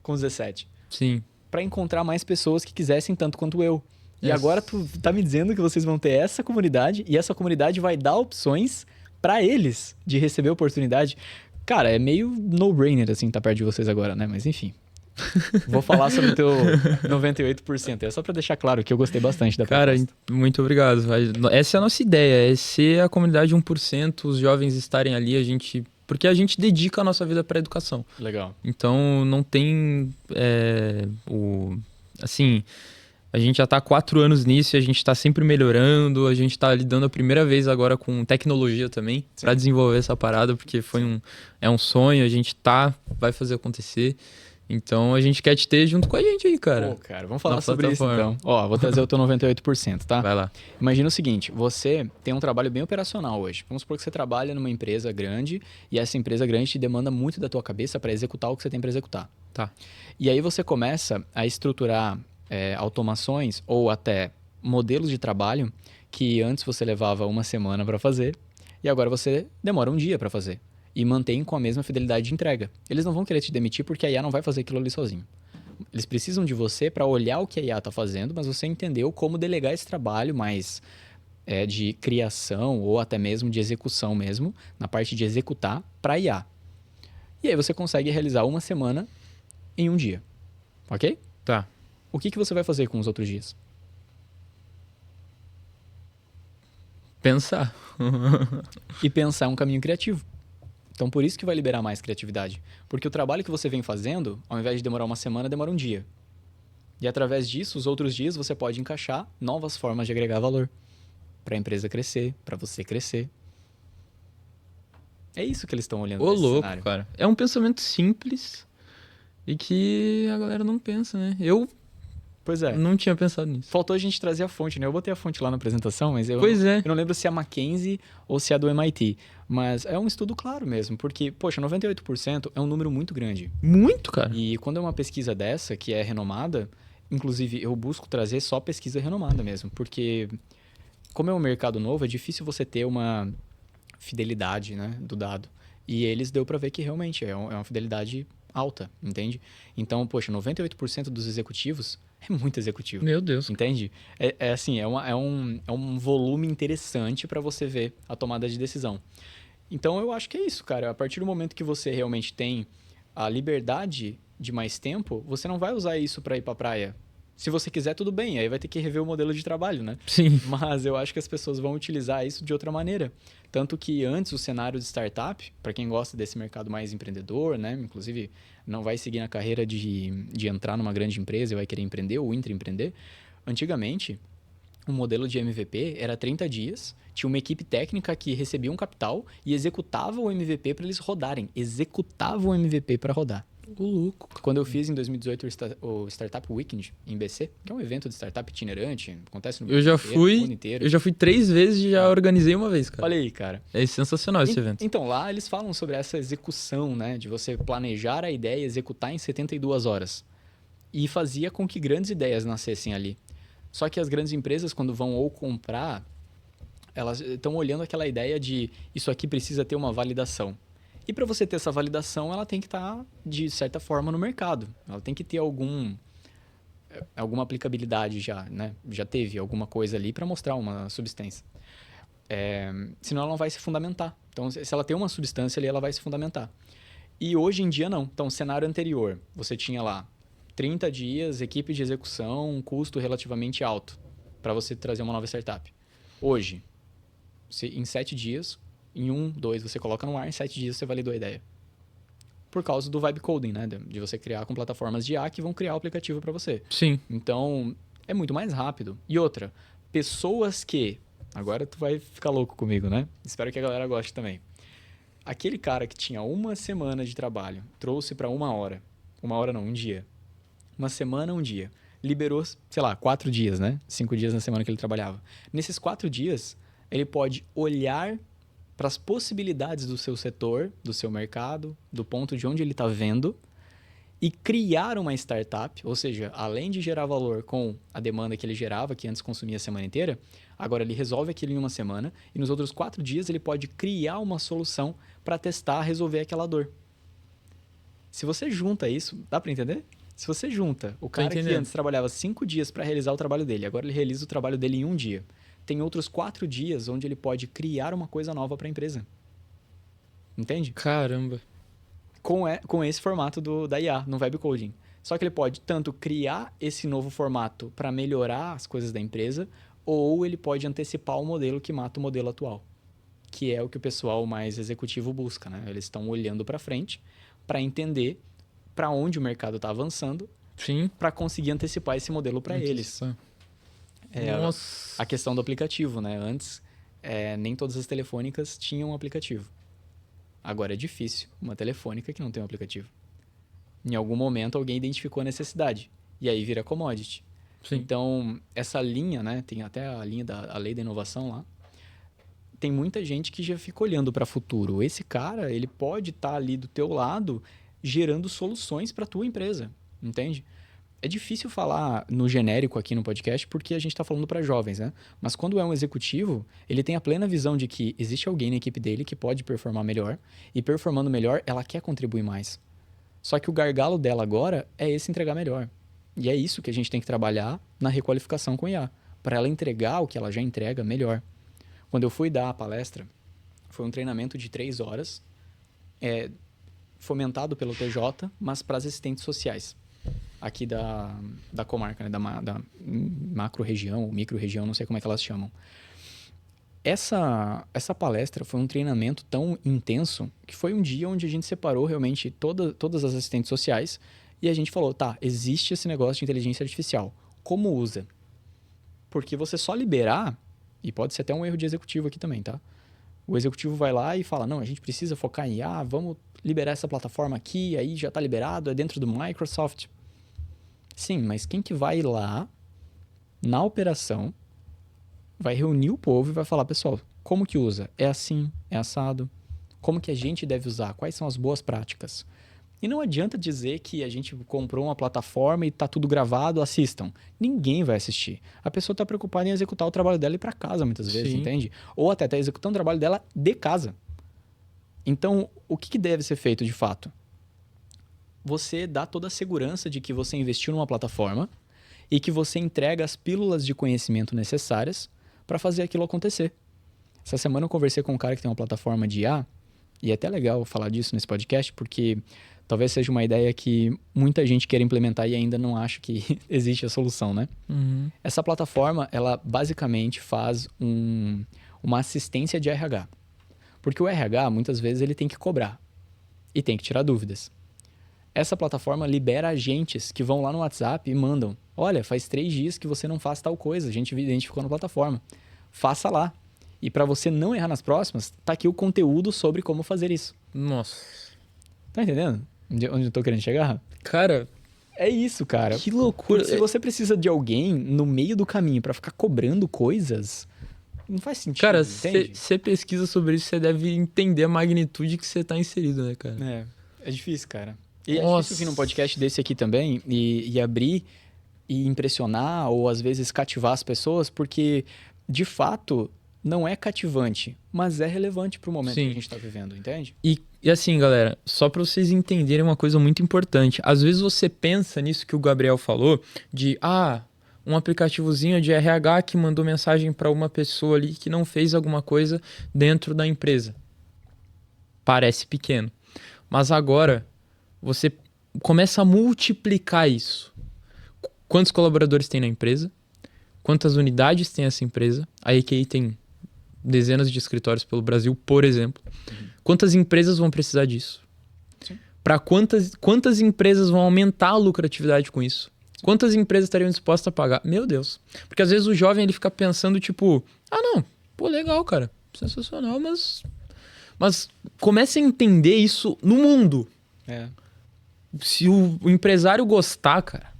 com os 17. Sim. Pra encontrar mais pessoas que quisessem tanto quanto eu. E Yes. agora tu tá me dizendo que vocês vão ter essa comunidade e essa comunidade vai dar opções pra eles de receber oportunidade. Cara, é meio no-brainer assim, tá perto de vocês agora, né? Mas enfim. Vou falar sobre o teu 98%. É só pra deixar claro que eu gostei bastante da Cara, proposta. muito obrigado. Essa é a nossa ideia, é ser a comunidade 1%, os jovens estarem ali, porque a gente dedica a nossa vida para educação. Legal. Então não tem assim, a gente já tá há 4 anos nisso e a gente tá sempre melhorando, a gente tá lidando a primeira vez agora com tecnologia também para desenvolver essa parada, porque é um sonho, a gente vai fazer acontecer. Então a gente quer te ter junto com a gente aí, cara. Pô, cara, vamos falar Na sobre isso plataforma. então. Ó, vou trazer o teu 98%, tá? Vai lá. Imagina o seguinte, você tem um trabalho bem operacional hoje. Vamos supor que você trabalha numa empresa grande e essa empresa grande te demanda muito da tua cabeça para executar o que você tem para executar. Tá. E aí você começa a estruturar automações ou até modelos de trabalho que antes você levava uma semana para fazer e agora você demora um dia para fazer. E mantém com a mesma fidelidade de entrega. Eles não vão querer te demitir porque a IA não vai fazer aquilo ali sozinho. Eles precisam de você para olhar o que a IA está fazendo, mas você entendeu como delegar esse trabalho mais de criação ou até mesmo de execução mesmo, na parte de executar para a IA. E aí você consegue realizar uma semana em um dia. Ok? Tá. O que você vai fazer com os outros dias? Pensar. E pensar é um caminho criativo. Então, por isso que vai liberar mais criatividade. Porque o trabalho que você vem fazendo, ao invés de demorar uma semana, demora um dia. E através disso, os outros dias, você pode encaixar novas formas de agregar valor. Para a empresa crescer, para você crescer. É isso que eles estão olhando Ô, nesse louco, cenário. cara. É um pensamento simples e que a galera não pensa, né? Eu Pois é. não tinha pensado nisso. Faltou a gente trazer a fonte, né? Eu botei a fonte lá na apresentação, mas eu não lembro se é a McKinsey ou se é a do MIT. Mas é um estudo claro mesmo, porque, poxa, 98% é um número muito grande. Muito, cara. E quando é uma pesquisa dessa, que é renomada, inclusive eu busco trazer só pesquisa renomada mesmo, porque como é um mercado novo, é difícil você ter uma fidelidade, né, do dado. E eles deu para ver que realmente é uma fidelidade alta, entende? Então, poxa, 98% dos executivos é muito executivo. Meu Deus. Entende? Assim, é um volume interessante para você ver a tomada de decisão. Então, eu acho que é isso, cara. A partir do momento que você realmente tem a liberdade de mais tempo, você não vai usar isso para ir para praia. Se você quiser, tudo bem. Aí vai ter que rever o modelo de trabalho, né? Sim. Mas eu acho que as pessoas vão utilizar isso de outra maneira. Tanto que antes o cenário de startup, para quem gosta desse mercado mais empreendedor, né? Inclusive, não vai seguir na carreira de entrar numa grande empresa e vai querer empreender ou intraempreender. Antigamente, um modelo de MVP era 30 dias, tinha uma equipe técnica que recebia um capital e executava o MVP para eles rodarem. Executava o MVP para rodar. O louco. Quando eu fiz em 2018 o Startup Weekend em BC, que é um evento de startup itinerante, acontece no Eu já Brasil inteiro, no mundo fui, inteiro. eu já fui 3 vezes e já organizei uma vez, cara. Olha aí, cara. É sensacional esse evento. Então, lá eles falam sobre essa execução, né? De você planejar a ideia e executar em 72 horas. E fazia com que grandes ideias nascessem ali. Só que as grandes empresas, quando vão ou comprar, elas estão olhando aquela ideia de isso aqui precisa ter uma validação. E para você ter essa validação, ela tem que estar, de certa forma, no mercado. Ela tem que ter alguma aplicabilidade já, né? Já teve alguma coisa ali para mostrar uma substância. Senão ela não vai se fundamentar. Então, se ela tem uma substância ali, ela vai se fundamentar. E hoje em dia, não. Então, cenário anterior, você tinha lá 30 dias, equipe de execução, um custo relativamente alto para você trazer uma nova startup. Hoje, em 7 dias, em 1, 2, você coloca no ar, em 7 dias você validou a ideia. Por causa do vibe coding, né? De você criar com plataformas de IA que vão criar o aplicativo para você. Sim. Então, é muito mais rápido. E outra, pessoas que... Agora tu vai ficar louco comigo, né? Espero que a galera goste também. Aquele cara que tinha 1 semana de trabalho, trouxe para 1 hora. 1 hora não, 1 dia. 1 semana, 1 dia. Liberou, sei lá, 4 dias, né? 5 dias na semana que ele trabalhava. Nesses 4 dias, ele pode olhar para as possibilidades do seu setor, do seu mercado, do ponto de onde ele está vendo e criar uma startup, ou seja, além de gerar valor com a demanda que ele gerava, que antes consumia a semana inteira, agora ele resolve aquilo em 1 semana e nos outros 4 dias ele pode criar uma solução para testar, resolver aquela dor. Se você junta isso, dá para entender? Se você junta o cara que antes trabalhava 5 dias para realizar o trabalho dele, agora ele realiza o trabalho dele em 1 dia. Tem outros 4 dias onde ele pode criar uma coisa nova para a empresa. Entende? Caramba. Com esse formato da IA, no Vibe Coding. Só que ele pode tanto criar esse novo formato para melhorar as coisas da empresa, ou ele pode antecipar o modelo que mata o modelo atual. Que é o que o pessoal mais executivo busca, né? Eles estão olhando para frente para entender para onde o mercado está avançando, para conseguir antecipar esse modelo para eles. A questão do aplicativo, né? Antes, nem todas as telefônicas tinham um aplicativo. Agora é difícil uma telefônica que não tem um aplicativo. Em algum momento, alguém identificou a necessidade. E aí vira commodity. Sim. Então, essa linha, né? Tem até a linha da lei da inovação lá. Tem muita gente que já fica olhando para o futuro. Esse cara, ele pode estar ali do teu lado gerando soluções para a tua empresa. Entende? É difícil falar no genérico aqui no podcast porque a gente está falando para jovens, né? Mas quando é um executivo, ele tem a plena visão de que existe alguém na equipe dele que pode performar melhor e performando melhor, ela quer contribuir mais. Só que o gargalo dela agora é esse entregar melhor. E é isso que a gente tem que trabalhar na requalificação com IA, para ela entregar o que ela já entrega melhor. Quando eu fui dar a palestra, foi um treinamento de 3 horas, fomentado pelo TJ, mas para as assistentes sociais. Aqui da comarca, né? da macro-região, ou micro-região, não sei como é que elas chamam. Essa palestra foi um treinamento tão intenso que foi um dia onde a gente separou realmente todas as assistentes sociais e a gente falou, tá, existe esse negócio de inteligência artificial. Como usa? Porque você só liberar, e pode ser até um erro de executivo aqui também, tá? O executivo vai lá e fala, não, a gente precisa focar em IA, vamos liberar essa plataforma aqui, aí já está liberado, é dentro do Microsoft. Sim, mas quem que vai lá, na operação, vai reunir o povo e vai falar, pessoal, como que usa? É assim? É assado? Como que a gente deve usar? Quais são as boas práticas? E não adianta dizer que a gente comprou uma plataforma e está tudo gravado, assistam. Ninguém vai assistir. A pessoa está preocupada em executar o trabalho dela e ir para casa muitas vezes, entende? Ou até está executando o trabalho dela de casa. Então, o que deve ser feito de fato? Você dá toda a segurança de que você investiu numa plataforma e que você entrega as pílulas de conhecimento necessárias para fazer aquilo acontecer. Essa semana eu conversei com um cara que tem uma plataforma de IA, e é até legal falar disso nesse podcast, porque talvez seja uma ideia que muita gente quer implementar e ainda não acha que existe a solução, né? Uhum. Essa plataforma, ela basicamente faz uma assistência de RH. Porque o RH, muitas vezes, ele tem que cobrar e tem que tirar dúvidas. Essa plataforma libera agentes que vão lá no WhatsApp e mandam: olha, faz 3 dias que você não faz tal coisa, a gente identificou na plataforma. Faça lá. E para você não errar nas próximas, tá aqui o conteúdo sobre como fazer isso. Nossa. Tá entendendo? Onde eu tô querendo chegar? Cara, É isso, cara. que loucura. Porque se você precisa de alguém no meio do caminho pra ficar cobrando coisas, não faz sentido, Cara, entende? você pesquisa sobre isso, você deve entender a magnitude que você tá inserido, né, cara? É difícil, cara. E é Nossa. difícil vir num podcast desse aqui também e abrir e impressionar ou às vezes cativar as pessoas, porque de fato não é cativante, mas é relevante pro momento Sim. que a gente tá vivendo, entende? E assim, galera, só pra vocês entenderem uma coisa muito importante. Às vezes você pensa nisso que o Gabriel falou, de, um aplicativozinho de RH que mandou mensagem pra uma pessoa ali que não fez alguma coisa dentro da empresa. Parece pequeno. Mas agora, você começa a multiplicar isso. Quantos colaboradores tem na empresa? Quantas unidades tem essa empresa? A EQI tem dezenas de escritórios pelo Brasil, por exemplo. Quantas empresas vão precisar disso? Para quantas empresas vão aumentar a lucratividade com isso? Quantas empresas estariam dispostas a pagar? Meu Deus. Porque às vezes o jovem ele fica pensando tipo, não, pô, legal, cara. Sensacional, mas comece a entender isso no mundo. Se o empresário gostar, cara,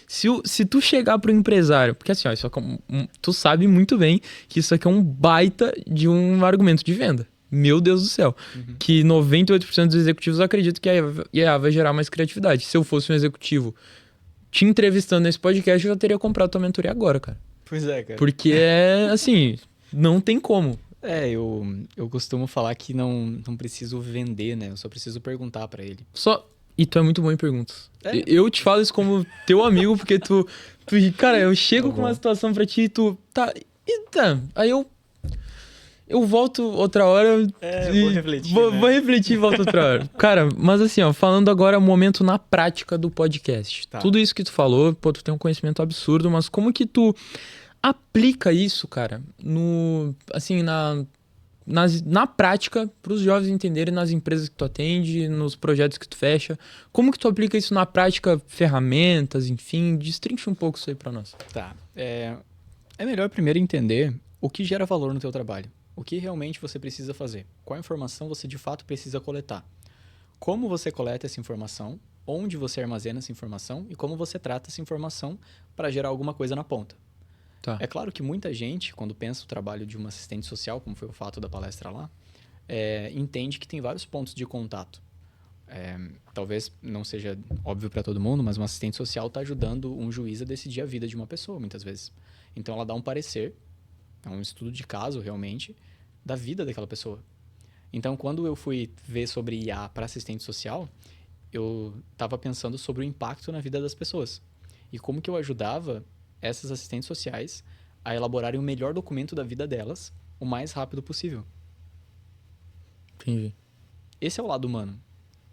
se tu chegar pro empresário, porque assim, ó, isso aqui tu sabe muito bem que isso aqui é um baita de um argumento de venda. Meu Deus do céu. Que 98% dos executivos acreditam que a IA vai gerar mais criatividade. Se eu fosse um executivo te entrevistando nesse podcast, eu já teria comprado tua mentoria agora, cara. Pois é, cara. Porque é assim, não tem como. Eu costumo falar que não preciso vender, né? Eu só preciso perguntar pra ele. E tu é muito bom em perguntas. Eu te falo isso como teu amigo, porque cara, eu chego com uma situação pra ti e tu... Aí eu volto outra hora... Vou refletir, Vou refletir e volto outra hora. Cara, mas assim, ó, falando agora o momento na prática do podcast. Tá. Tudo isso que tu falou, pô, tu tem um conhecimento absurdo, mas como que tu aplica isso, cara, na prática, para os jovens entenderem nas empresas que tu atende, nos projetos que tu fecha. Como que tu aplica isso na prática, ferramentas, enfim, destrincha um pouco isso aí para nós. Tá. É melhor primeiro entender o que gera valor no teu trabalho. O que realmente você precisa fazer. Qual informação você de fato precisa coletar. Como você coleta essa informação, onde você armazena essa informação e como você trata essa informação para gerar alguma coisa na ponta. Tá. É claro que muita gente, quando pensa o trabalho de uma assistente social, como foi o fato da palestra lá, entende que tem vários pontos de contato. Talvez não seja óbvio para todo mundo, mas um assistente social está ajudando um juiz a decidir a vida de uma pessoa, muitas vezes. Então, ela dá um parecer, é um estudo de caso, realmente, da vida daquela pessoa. Então, quando eu fui ver sobre IA para assistente social, eu estava pensando sobre o impacto na vida das pessoas. E como que eu ajudava essas assistentes sociais a elaborarem o melhor documento da vida delas o mais rápido possível. Entendi. Esse é o lado humano,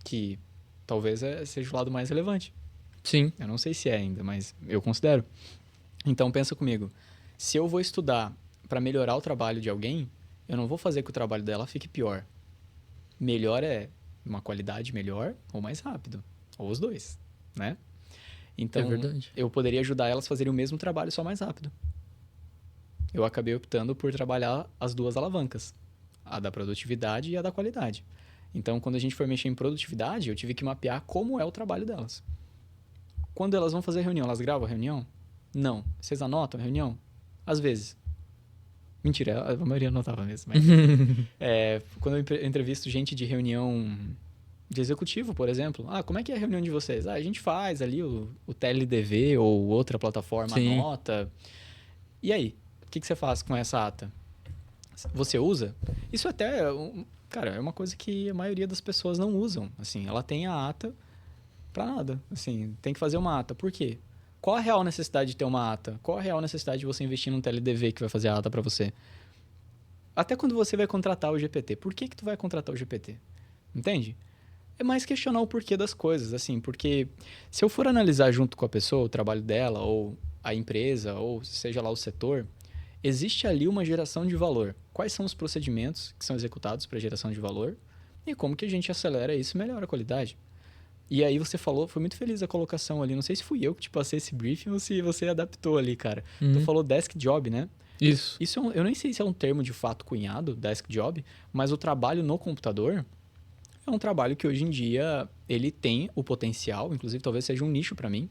que talvez seja o lado mais relevante. Sim. Eu não sei se é ainda, mas eu considero. Então, pensa comigo. Se eu vou estudar para melhorar o trabalho de alguém, eu não vou fazer que o trabalho dela fique pior. Melhor é uma qualidade melhor ou mais rápido. Ou os dois, né? Então, É verdade. eu poderia ajudar elas a fazerem o mesmo trabalho, só mais rápido. Eu acabei optando por trabalhar as duas alavancas. A da produtividade e a da qualidade. Então, quando a gente for mexer em produtividade, eu tive que mapear como é o trabalho delas. Quando elas vão fazer reunião, elas gravam a reunião? Não. Vocês anotam a reunião? Às vezes. Mentira, a maioria anotava mesmo. Mas, quando eu entrevisto gente de reunião de executivo, por exemplo. Como é que é a reunião de vocês? A gente faz ali o TLDV ou outra plataforma anota. E aí? O que você faz com essa ata? Você usa? Isso até, cara, é uma coisa que a maioria das pessoas não usam. Assim, ela tem a ata pra nada. Assim, tem que fazer uma ata. Por quê? Qual a real necessidade de ter uma ata? Qual a real necessidade de você investir num TLDV que vai fazer a ata pra você? Até quando você vai contratar o GPT. Por que tu vai contratar o GPT? Entende? É mais questionar o porquê das coisas, assim, porque se eu for analisar junto com a pessoa o trabalho dela, ou a empresa, ou seja lá o setor, existe ali uma geração de valor. Quais são os procedimentos que são executados para geração de valor e como que a gente acelera isso e melhora a qualidade? E aí você falou, foi muito feliz a colocação ali. Não sei se fui eu que te passei esse briefing ou se você adaptou ali, cara. Tu falou desk job, né? Isso. Isso eu nem sei se é um termo de fato cunhado, desk job, mas o trabalho no computador é um trabalho que hoje em dia ele tem o potencial, inclusive talvez seja um nicho para mim,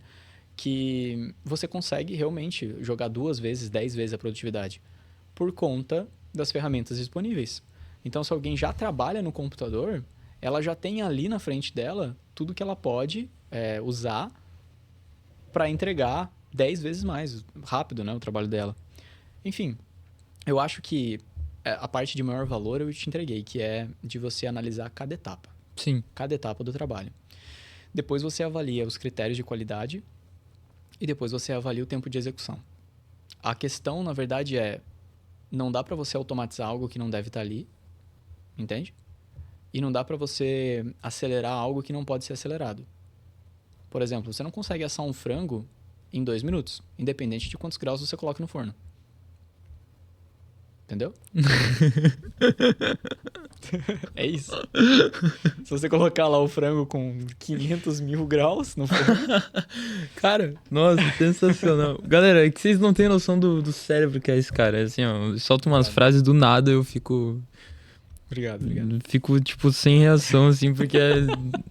que você consegue realmente jogar 2 vezes, 10 vezes a produtividade por conta das ferramentas disponíveis. Então, se alguém já trabalha no computador, ela já tem ali na frente dela tudo que ela pode usar para entregar 10 vezes mais rápido, né, o trabalho dela. Enfim, eu acho que a parte de maior valor eu te entreguei, que é de você analisar cada etapa. Sim. Cada etapa do trabalho. Depois você avalia os critérios de qualidade e depois você avalia o tempo de execução. A questão, na verdade, não dá para você automatizar algo que não deve estar ali, entende? E não dá para você acelerar algo que não pode ser acelerado. Por exemplo, você não consegue assar um frango em 2 minutos, independente de quantos graus você coloca no forno. Entendeu? É isso. Se você colocar lá o frango com 500 mil graus no forno... Cara, nossa, sensacional. Galera, é que vocês não têm noção do cérebro que é esse cara. É assim, ó, solta umas frases do nada, eu fico... Obrigado. Fico, tipo, sem reação, assim, porque é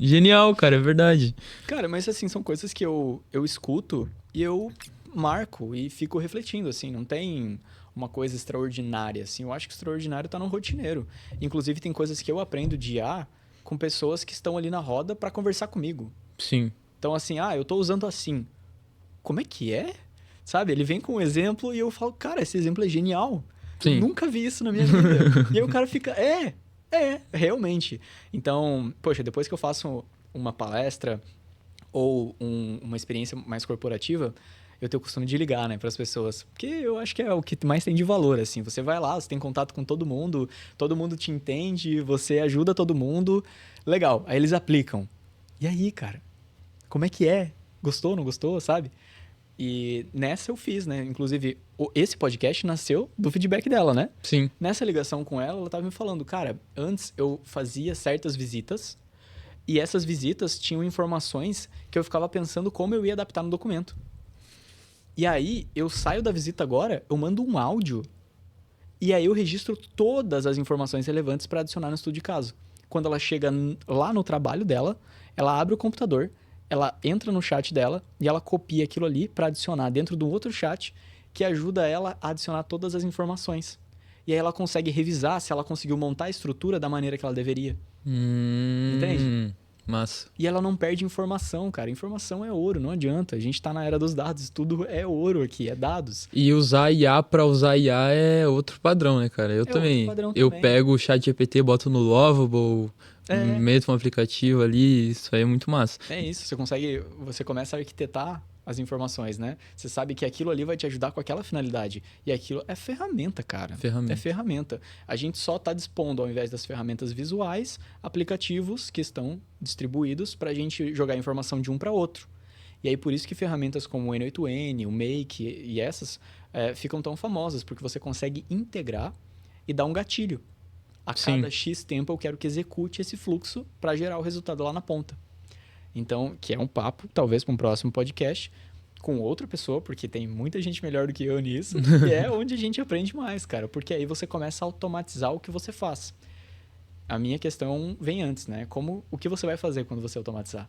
genial, cara, é verdade. Cara, mas assim, são coisas que eu escuto e eu marco e fico refletindo, assim, não tem uma coisa extraordinária, assim. Eu acho que o extraordinário tá no rotineiro. Inclusive, tem coisas que eu aprendo de IA com pessoas que estão ali na roda para conversar comigo. Sim. Então, assim, eu tô usando assim. Como é que é? Sabe? Ele vem com um exemplo e eu falo, cara, esse exemplo é genial. Sim. Eu nunca vi isso na minha vida. E aí o cara fica, realmente. Então, poxa, depois que eu faço uma palestra ou uma experiência mais corporativa, eu tenho o costume de ligar, né, para as pessoas. Porque eu acho que é o que mais tem de valor, assim. Você vai lá, você tem contato com todo mundo te entende, você ajuda todo mundo. Legal. Aí eles aplicam. E aí, cara? Como é que é? Gostou, não gostou, sabe? E nessa eu fiz, né? Inclusive, esse podcast nasceu do feedback dela, né? Sim. Nessa ligação com ela, ela tava me falando, cara, antes eu fazia certas visitas e essas visitas tinham informações que eu ficava pensando como eu ia adaptar no documento. E aí, eu saio da visita agora, eu mando um áudio e aí eu registro todas as informações relevantes para adicionar no estudo de caso. Quando ela chega lá no trabalho dela, ela abre o computador, ela entra no chat dela e ela copia aquilo ali para adicionar dentro do outro chat que ajuda ela a adicionar todas as informações. E aí ela consegue revisar se ela conseguiu montar a estrutura da maneira que ela deveria. Entende? Massa. E ela não perde informação, cara. Informação é ouro, não adianta. A gente tá na era dos dados, tudo é ouro aqui, é dados. E usar IA pra usar IA é outro padrão, né, cara? Eu também. Eu pego o chat GPT, boto no Lovable, meto um aplicativo ali, isso aí é muito massa. É isso, você começa a arquitetar as informações, né? Você sabe que aquilo ali vai te ajudar com aquela finalidade. E aquilo é ferramenta, cara. É ferramenta. A gente só está dispondo, ao invés das ferramentas visuais, aplicativos que estão distribuídos para a gente jogar informação de um para outro. E aí, por isso que ferramentas como o N8N, o Make e essas ficam tão famosas, porque você consegue integrar e dar um gatilho. A cada X tempo eu quero que execute esse fluxo para gerar o resultado lá na ponta. Então, que é um papo, talvez para um próximo podcast, com outra pessoa, porque tem muita gente melhor do que eu nisso, e é onde a gente aprende mais, cara, porque aí você começa a automatizar o que você faz. A minha questão vem antes, né? O que você vai fazer quando você automatizar?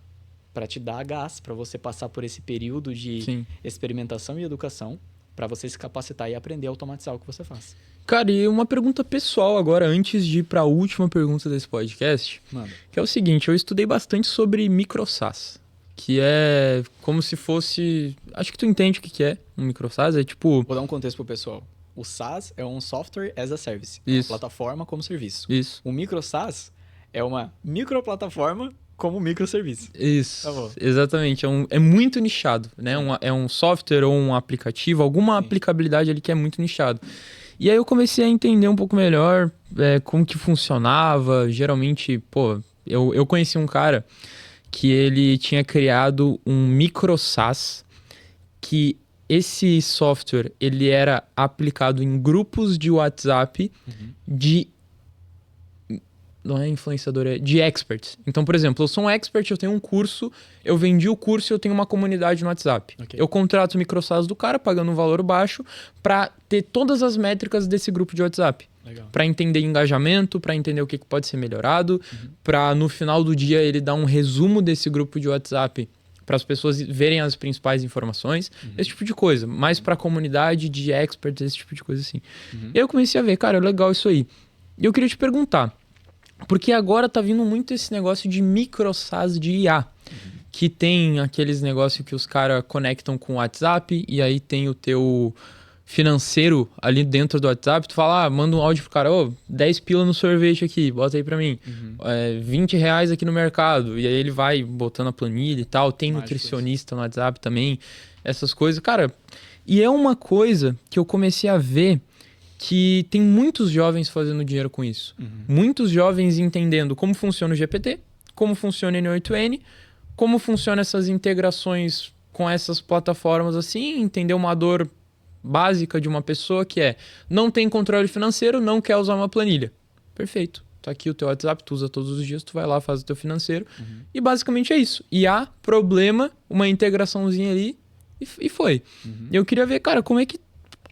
Para te dar gás, para você passar por esse período de experimentação e educação, para você se capacitar e aprender a automatizar o que você faz. Cara, e uma pergunta pessoal agora, antes de ir para a última pergunta desse podcast. Manda. Que é o seguinte, eu estudei bastante sobre micro-SaaS, que é como se fosse... Acho que tu entende o que é um micro-SaaS, é tipo... Vou dar um contexto pro pessoal. O SaaS é um Software as a Service, Isso. uma plataforma como serviço. Isso. O micro-SaaS é uma microplataforma como microserviço. Isso, Tá bom. Exatamente. É muito nichado, né? É um software ou um aplicativo, alguma aplicabilidade ali que é muito nichado. E aí eu comecei a entender um pouco melhor como que funcionava. Geralmente, eu conheci um cara que ele tinha criado um micro SaaS, que esse software ele era aplicado em grupos de WhatsApp de Não é influenciador, é de experts. Então, por exemplo, eu sou um expert, eu tenho um curso, eu vendi o curso e eu tenho uma comunidade no WhatsApp. Ok. Eu contrato o microsas do cara, pagando um valor baixo, para ter todas as métricas desse grupo de WhatsApp. Legal. Para entender engajamento, para entender o que pode ser melhorado, para no final do dia ele dar um resumo desse grupo de WhatsApp para as pessoas verem as principais informações, esse tipo de coisa. Mais para a comunidade de experts, esse tipo de coisa assim. E aí eu comecei a ver, cara, legal isso aí. E eu queria te perguntar, porque agora tá vindo muito esse negócio de microsas de IA, que tem aqueles negócios que os caras conectam com o WhatsApp e aí tem o teu financeiro ali dentro do WhatsApp, tu fala, manda um áudio pro cara, 10 pila no sorvete aqui, bota aí pra mim, 20 reais aqui no mercado, e aí ele vai botando a planilha e tal, tem nutricionista no WhatsApp também, essas coisas, cara, e é uma coisa que eu comecei a ver que tem muitos jovens fazendo dinheiro com isso, muitos jovens entendendo como funciona o GPT, como funciona o N8N, como funciona essas integrações com essas plataformas assim, entender uma dor básica de uma pessoa que é não tem controle financeiro, não quer usar uma planilha. Perfeito. Tá aqui o teu WhatsApp, tu usa todos os dias, tu vai lá, faz o teu financeiro. E basicamente é isso. E há problema, uma integraçãozinha ali e foi. Eu queria ver, cara, como é que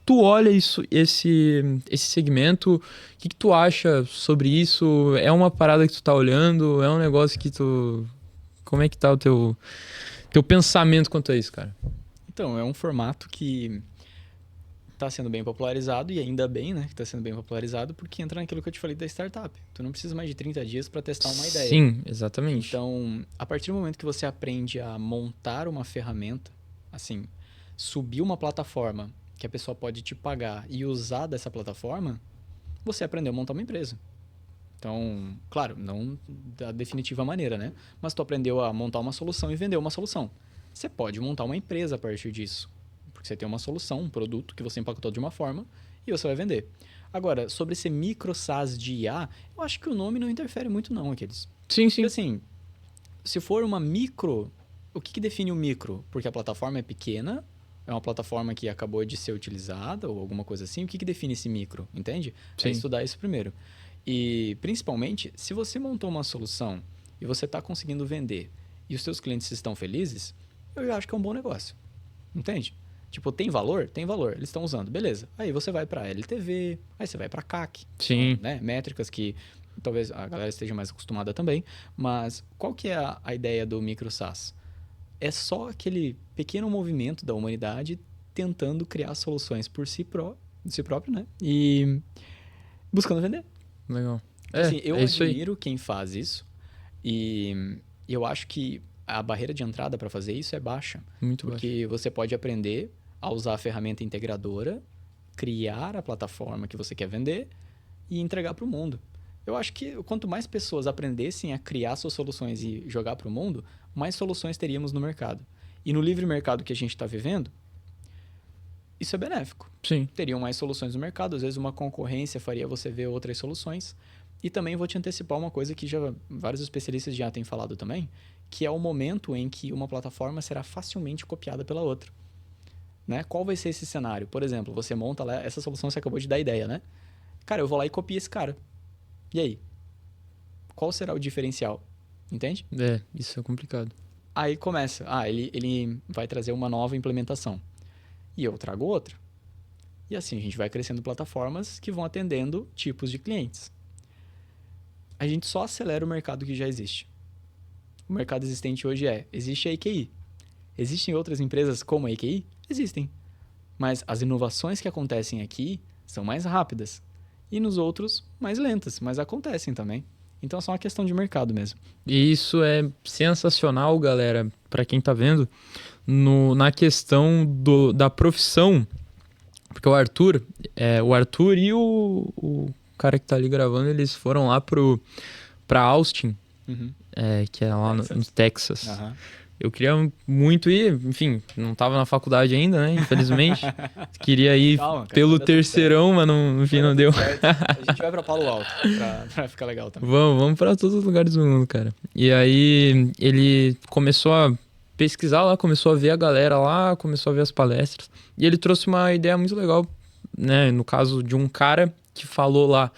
tu olha isso, esse segmento? O que tu acha sobre isso? É uma parada que tu tá olhando? É um negócio que tu... Como é que tá o teu pensamento quanto a isso, cara? Então, é um formato que está sendo bem popularizado, e ainda bem, né, que está sendo bem popularizado, porque entra naquilo que eu te falei da startup. Tu não precisa mais de 30 dias para testar uma ideia. Sim, exatamente. Então, a partir do momento que você aprende a montar uma ferramenta, assim, subir uma plataforma que a pessoa pode te pagar e usar dessa plataforma, você aprendeu a montar uma empresa. Então, claro, não da definitiva maneira, né? Mas tu aprendeu a montar uma solução e vender uma solução. Você pode montar uma empresa a partir disso. Porque você tem uma solução, um produto que você empacotou de uma forma e você vai vender. Agora, sobre ser micro SaaS de IA, eu acho que o nome não interfere muito não, aqueles. Sim, sim. Porque assim, se for uma micro, o que define o micro? Porque a plataforma é pequena, é uma plataforma que acabou de ser utilizada ou alguma coisa assim, o que define esse micro, entende? Sim. É estudar isso primeiro. E, principalmente, se você montou uma solução e você está conseguindo vender e os seus clientes estão felizes, eu já acho que é um bom negócio, entende? Tipo, tem valor? Tem valor. Eles estão usando. Beleza. Aí você vai para LTV, aí você vai para CAC. Sim. Né? Métricas que talvez a galera esteja mais acostumada também. Mas qual que é a ideia do micro SaaS? É só aquele pequeno movimento da humanidade tentando criar soluções por si próprio, né? E buscando vender. Legal. Assim, eu isso admiro quem faz isso. E eu acho que a barreira de entrada para fazer isso é baixa. Muito baixa. Porque você pode aprender a usar a ferramenta integradora, criar a plataforma que você quer vender e entregar para o mundo. Eu acho que quanto mais pessoas aprendessem a criar suas soluções e jogar para o mundo, mais soluções teríamos no mercado. E no livre mercado que a gente está vivendo, isso é benéfico. Sim. Teriam mais soluções no mercado, às vezes uma concorrência faria você ver outras soluções. E também vou te antecipar uma coisa que já vários especialistas já têm falado também, que é o momento em que uma plataforma será facilmente copiada pela outra. Né? Qual vai ser esse cenário? Por exemplo, você monta lá, essa solução você acabou de dar ideia, né? Cara, eu vou lá e copio esse cara. E aí? Qual será o diferencial? Entende? Isso é complicado. Aí começa, ele vai trazer uma nova implementação. E eu trago outra. E assim a gente vai crescendo plataformas que vão atendendo tipos de clientes. A gente só acelera o mercado que já existe. O mercado existente hoje existe a EQI. Existem outras empresas como a EQI? Existem. Mas as inovações que acontecem aqui são mais rápidas. E nos outros, mais lentas, mas acontecem também. Então é só uma questão de mercado mesmo. E isso é sensacional, galera, para quem tá vendo, na questão da profissão. Porque o Arthur e o cara que tá ali gravando, eles foram lá pra Austin, que é lá no Texas. Uhum. Eu queria muito ir, enfim, não tava na faculdade ainda, né? Infelizmente. Queria ir pelo terceirão, mas enfim, não deu. A gente vai pra Palo Alto, pra ficar legal também. Vamos pra todos os lugares do mundo, cara. E aí ele começou a pesquisar lá, começou a ver a galera lá, começou a ver as palestras. E ele trouxe uma ideia muito legal, né? No caso de um cara que falou lá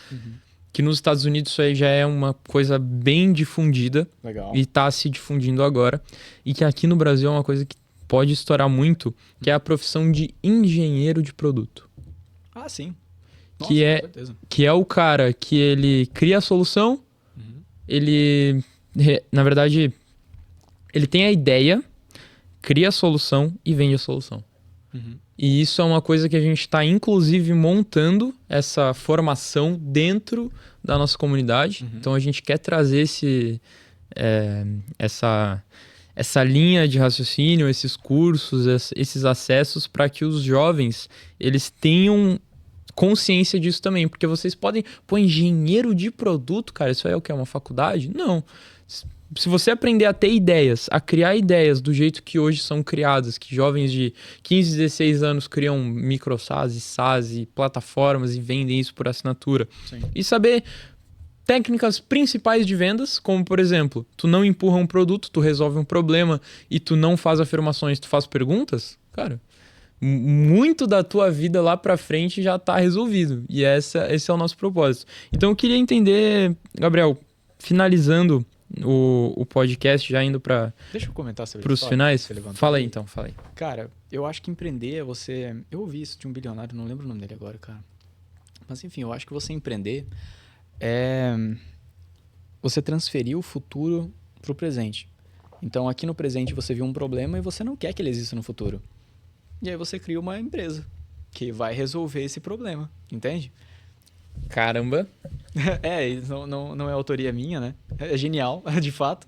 que nos Estados Unidos isso aí já é uma coisa bem difundida. Legal. E tá se difundindo agora. E que aqui no Brasil é uma coisa que pode estourar muito, que é a profissão de engenheiro de produto. Ah, sim. Nossa, Que com é, certeza. que é o cara que ele cria a solução, ele, na verdade, ele tem a ideia, cria a solução e vende a solução. Uhum. E isso é uma coisa que a gente está, inclusive, montando essa formação dentro da nossa comunidade. Então, a gente quer trazer essa linha de raciocínio, esses cursos, esses acessos para que os jovens eles tenham consciência disso também. Porque vocês podem... Pô, engenheiro de produto, cara, isso aí é o que? É uma faculdade? Não. Se você aprender a ter ideias, a criar ideias do jeito que hoje são criadas, que jovens de 15, 16 anos criam micro SaaS, SaaS e plataformas e vendem isso por assinatura. Sim. E saber técnicas principais de vendas, como por exemplo, tu não empurra um produto, tu resolve um problema e tu não faz afirmações, tu faz perguntas, muito da tua vida lá pra frente já tá resolvido. E esse é o nosso propósito. Então eu queria entender, Gabriel, finalizando o podcast, já indo para Deixa eu comentar sobre os finais. que você levantou Fala aí aí. então, fala aí. Cara, eu acho que empreender é você... Eu ouvi isso de um bilionário, não lembro o nome dele agora, cara. Mas enfim, eu acho que você empreender é você transferir o futuro pro presente. Então, aqui no presente você viu um problema e você não quer que ele exista no futuro. E aí você cria uma empresa que vai resolver esse problema, entende? Caramba. Isso não é autoria minha, né? É genial, de fato.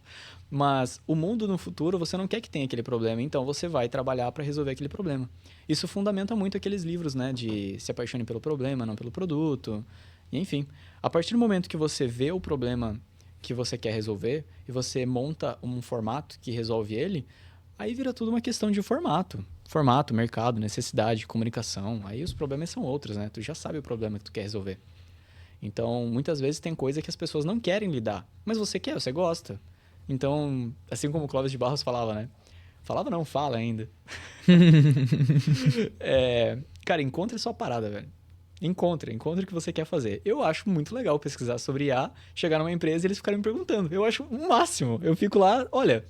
Mas o mundo no futuro, você não quer que tenha aquele problema, então você vai trabalhar para resolver aquele problema. Isso fundamenta muito aqueles livros, né? De se apaixone pelo problema, não pelo produto. E, enfim, a partir do momento que você vê o problema que você quer resolver e você monta um formato que resolve ele, aí vira tudo uma questão de formato. Formato, mercado, necessidade, comunicação. Aí os problemas são outros, né? Tu já sabe o problema que tu quer resolver. Então, muitas vezes tem coisa que as pessoas não querem lidar, mas você quer, você gosta. Então, assim como o Clóvis de Barros falava, né? Falava não, fala ainda. Cara, encontre sua parada, velho. Encontre o que você quer fazer. Eu acho muito legal pesquisar sobre IA, chegar numa empresa e eles ficarem me perguntando. Eu acho o máximo. Eu fico lá, olha,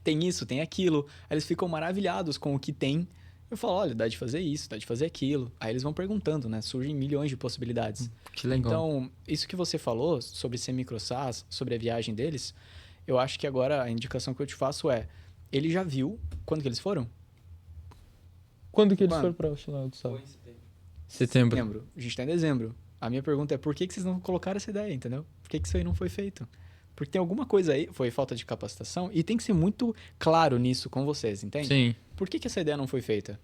tem isso, tem aquilo. Aí eles ficam maravilhados com o que tem. Eu falo, olha, dá de fazer isso, dá de fazer aquilo. Aí eles vão perguntando, né? Surgem milhões de possibilidades. Que legal. Então, isso que você falou sobre ser micro SaaS, sobre a viagem deles, eu acho que agora a indicação que eu te faço é, ele já viu, quando que eles foram? Quando que eles Mano, foram para o final do sábado? Foi em setembro. Setembro. A gente tá em dezembro. A minha pergunta é, por que vocês não colocaram essa ideia, entendeu? Por que isso aí não foi feito? Porque tem alguma coisa aí, foi falta de capacitação, e tem que ser muito claro nisso com vocês, entende? Sim. Por que essa ideia não foi feita?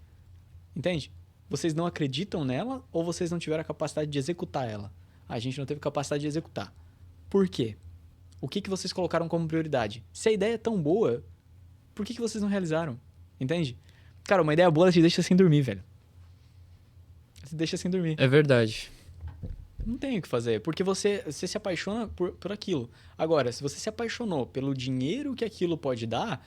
Entende? Vocês não acreditam nela ou vocês não tiveram a capacidade de executar ela? A gente não teve capacidade de executar. Por quê? O que vocês colocaram como prioridade? Se a ideia é tão boa, por que vocês não realizaram? Entende? Cara, uma ideia boa te deixa sem dormir, velho. Te deixa sem dormir. É verdade. Não tem o que fazer, porque você se apaixona por aquilo. Agora, se você se apaixonou pelo dinheiro que aquilo pode dar,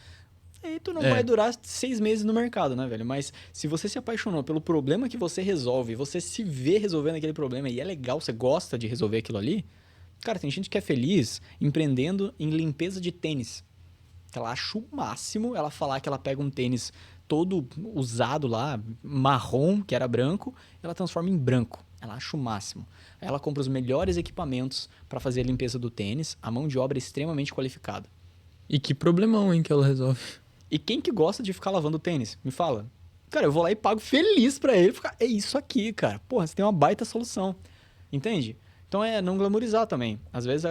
aí tu não vai durar 6 meses no mercado, né, velho? Mas se você se apaixonou pelo problema que você resolve, você se vê resolvendo aquele problema e é legal, você gosta de resolver aquilo ali, cara, tem gente que é feliz empreendendo em limpeza de tênis. Ela acha o máximo ela falar que ela pega um tênis todo usado lá, marrom, que era branco, ela transforma em branco. Ela acha o máximo. Aí ela compra os melhores equipamentos para fazer a limpeza do tênis, a mão de obra é extremamente qualificada. E que problemão, hein, que ela resolve. E quem que gosta de ficar lavando tênis? Me fala. Cara, eu vou lá e pago feliz pra ele. Ficar, é isso aqui, cara. Porra, você tem uma baita solução. Entende? Então é não glamorizar também. Às vezes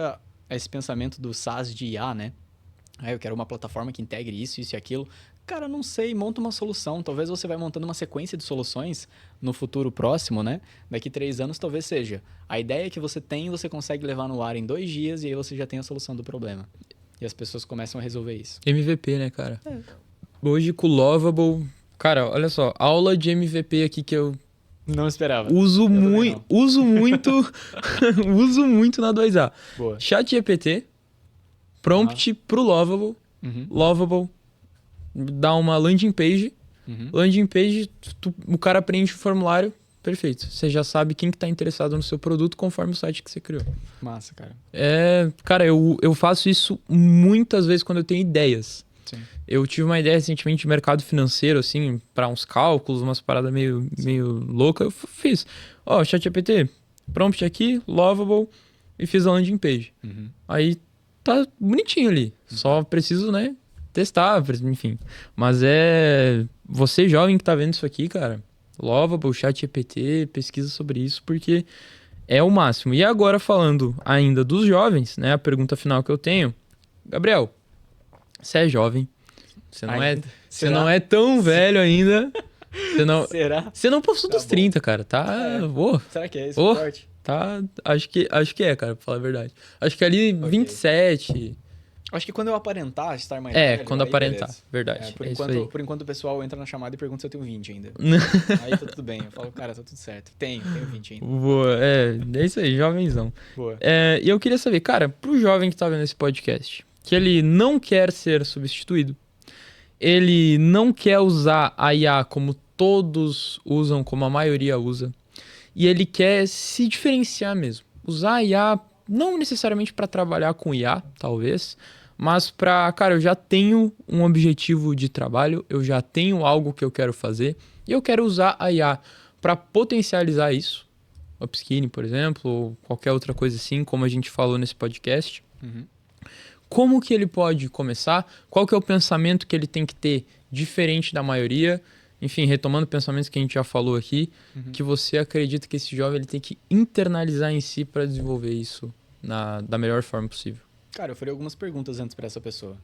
esse pensamento do SaaS de IA, né? Eu quero uma plataforma que integre isso e aquilo. Cara, não sei, monta uma solução. Talvez você vai montando uma sequência de soluções no futuro próximo, né? Daqui 3 anos talvez seja. A ideia que você tem, você consegue levar no ar em 2 dias e aí você já tem a solução do problema. E as pessoas começam a resolver isso. MVP, né, cara? Hoje com o Lovable... Cara, olha só, aula de MVP aqui que eu Não esperava. uso muito uso muito na 2A. Boa. ChatGPT, prompt pro Lovable, Uhum. Lovable, dá uma landing page, Uhum. landing page, o cara preenche o formulário, perfeito. Você já sabe quem que tá interessado no seu produto conforme o site que você criou. Massa, cara. Cara, eu faço isso muitas vezes quando eu tenho ideias. Sim. Eu tive uma ideia recentemente de mercado financeiro, assim, para uns cálculos, umas paradas meio louca. Eu fiz, ChatGPT, prompt aqui, Lovable, e fiz a landing page. Uhum. Aí tá bonitinho ali. Só preciso, né, testar, enfim. Mas você jovem que tá vendo isso aqui, cara, Lovable, ChatGPT, pesquisa sobre isso, porque é o máximo. E agora falando ainda dos jovens, né, a pergunta final que eu tenho. Gabriel, você é jovem, você não é tão velho ainda. Será? Você não passou dos bom. 30, cara. Tá. Será que é isso forte? Tá. Acho que é, cara, pra falar a verdade. Acho que ali 27. Acho que quando eu aparentar estar mais velho... Quando aí aparentar. beleza. Verdade. Por é enquanto, isso aí. por enquanto o pessoal entra na chamada e pergunta se eu tenho 20 ainda. Aí tá tudo bem. Eu falo, cara, tá tudo certo. Tenho 20 ainda. Boa. É isso aí, jovenzão. Boa. E eu queria saber, cara, pro jovem que tá vendo esse podcast, que ele não quer ser substituído, ele não quer usar a IA como todos usam, como a maioria usa, e ele quer se diferenciar mesmo. Usar a IA não necessariamente para trabalhar com IA, talvez, mas cara, eu já tenho um objetivo de trabalho, eu já tenho algo que eu quero fazer, e eu quero usar a IA para potencializar isso, upskilling, por exemplo, ou qualquer outra coisa assim, como a gente falou nesse podcast. Uhum. Como que ele pode começar? Qual que é o pensamento que ele tem que ter diferente da maioria? Enfim, retomando pensamentos que a gente já falou aqui, que você acredita que esse jovem ele tem que internalizar em si para desenvolver isso da melhor forma possível? Cara, eu farei algumas perguntas antes para essa pessoa.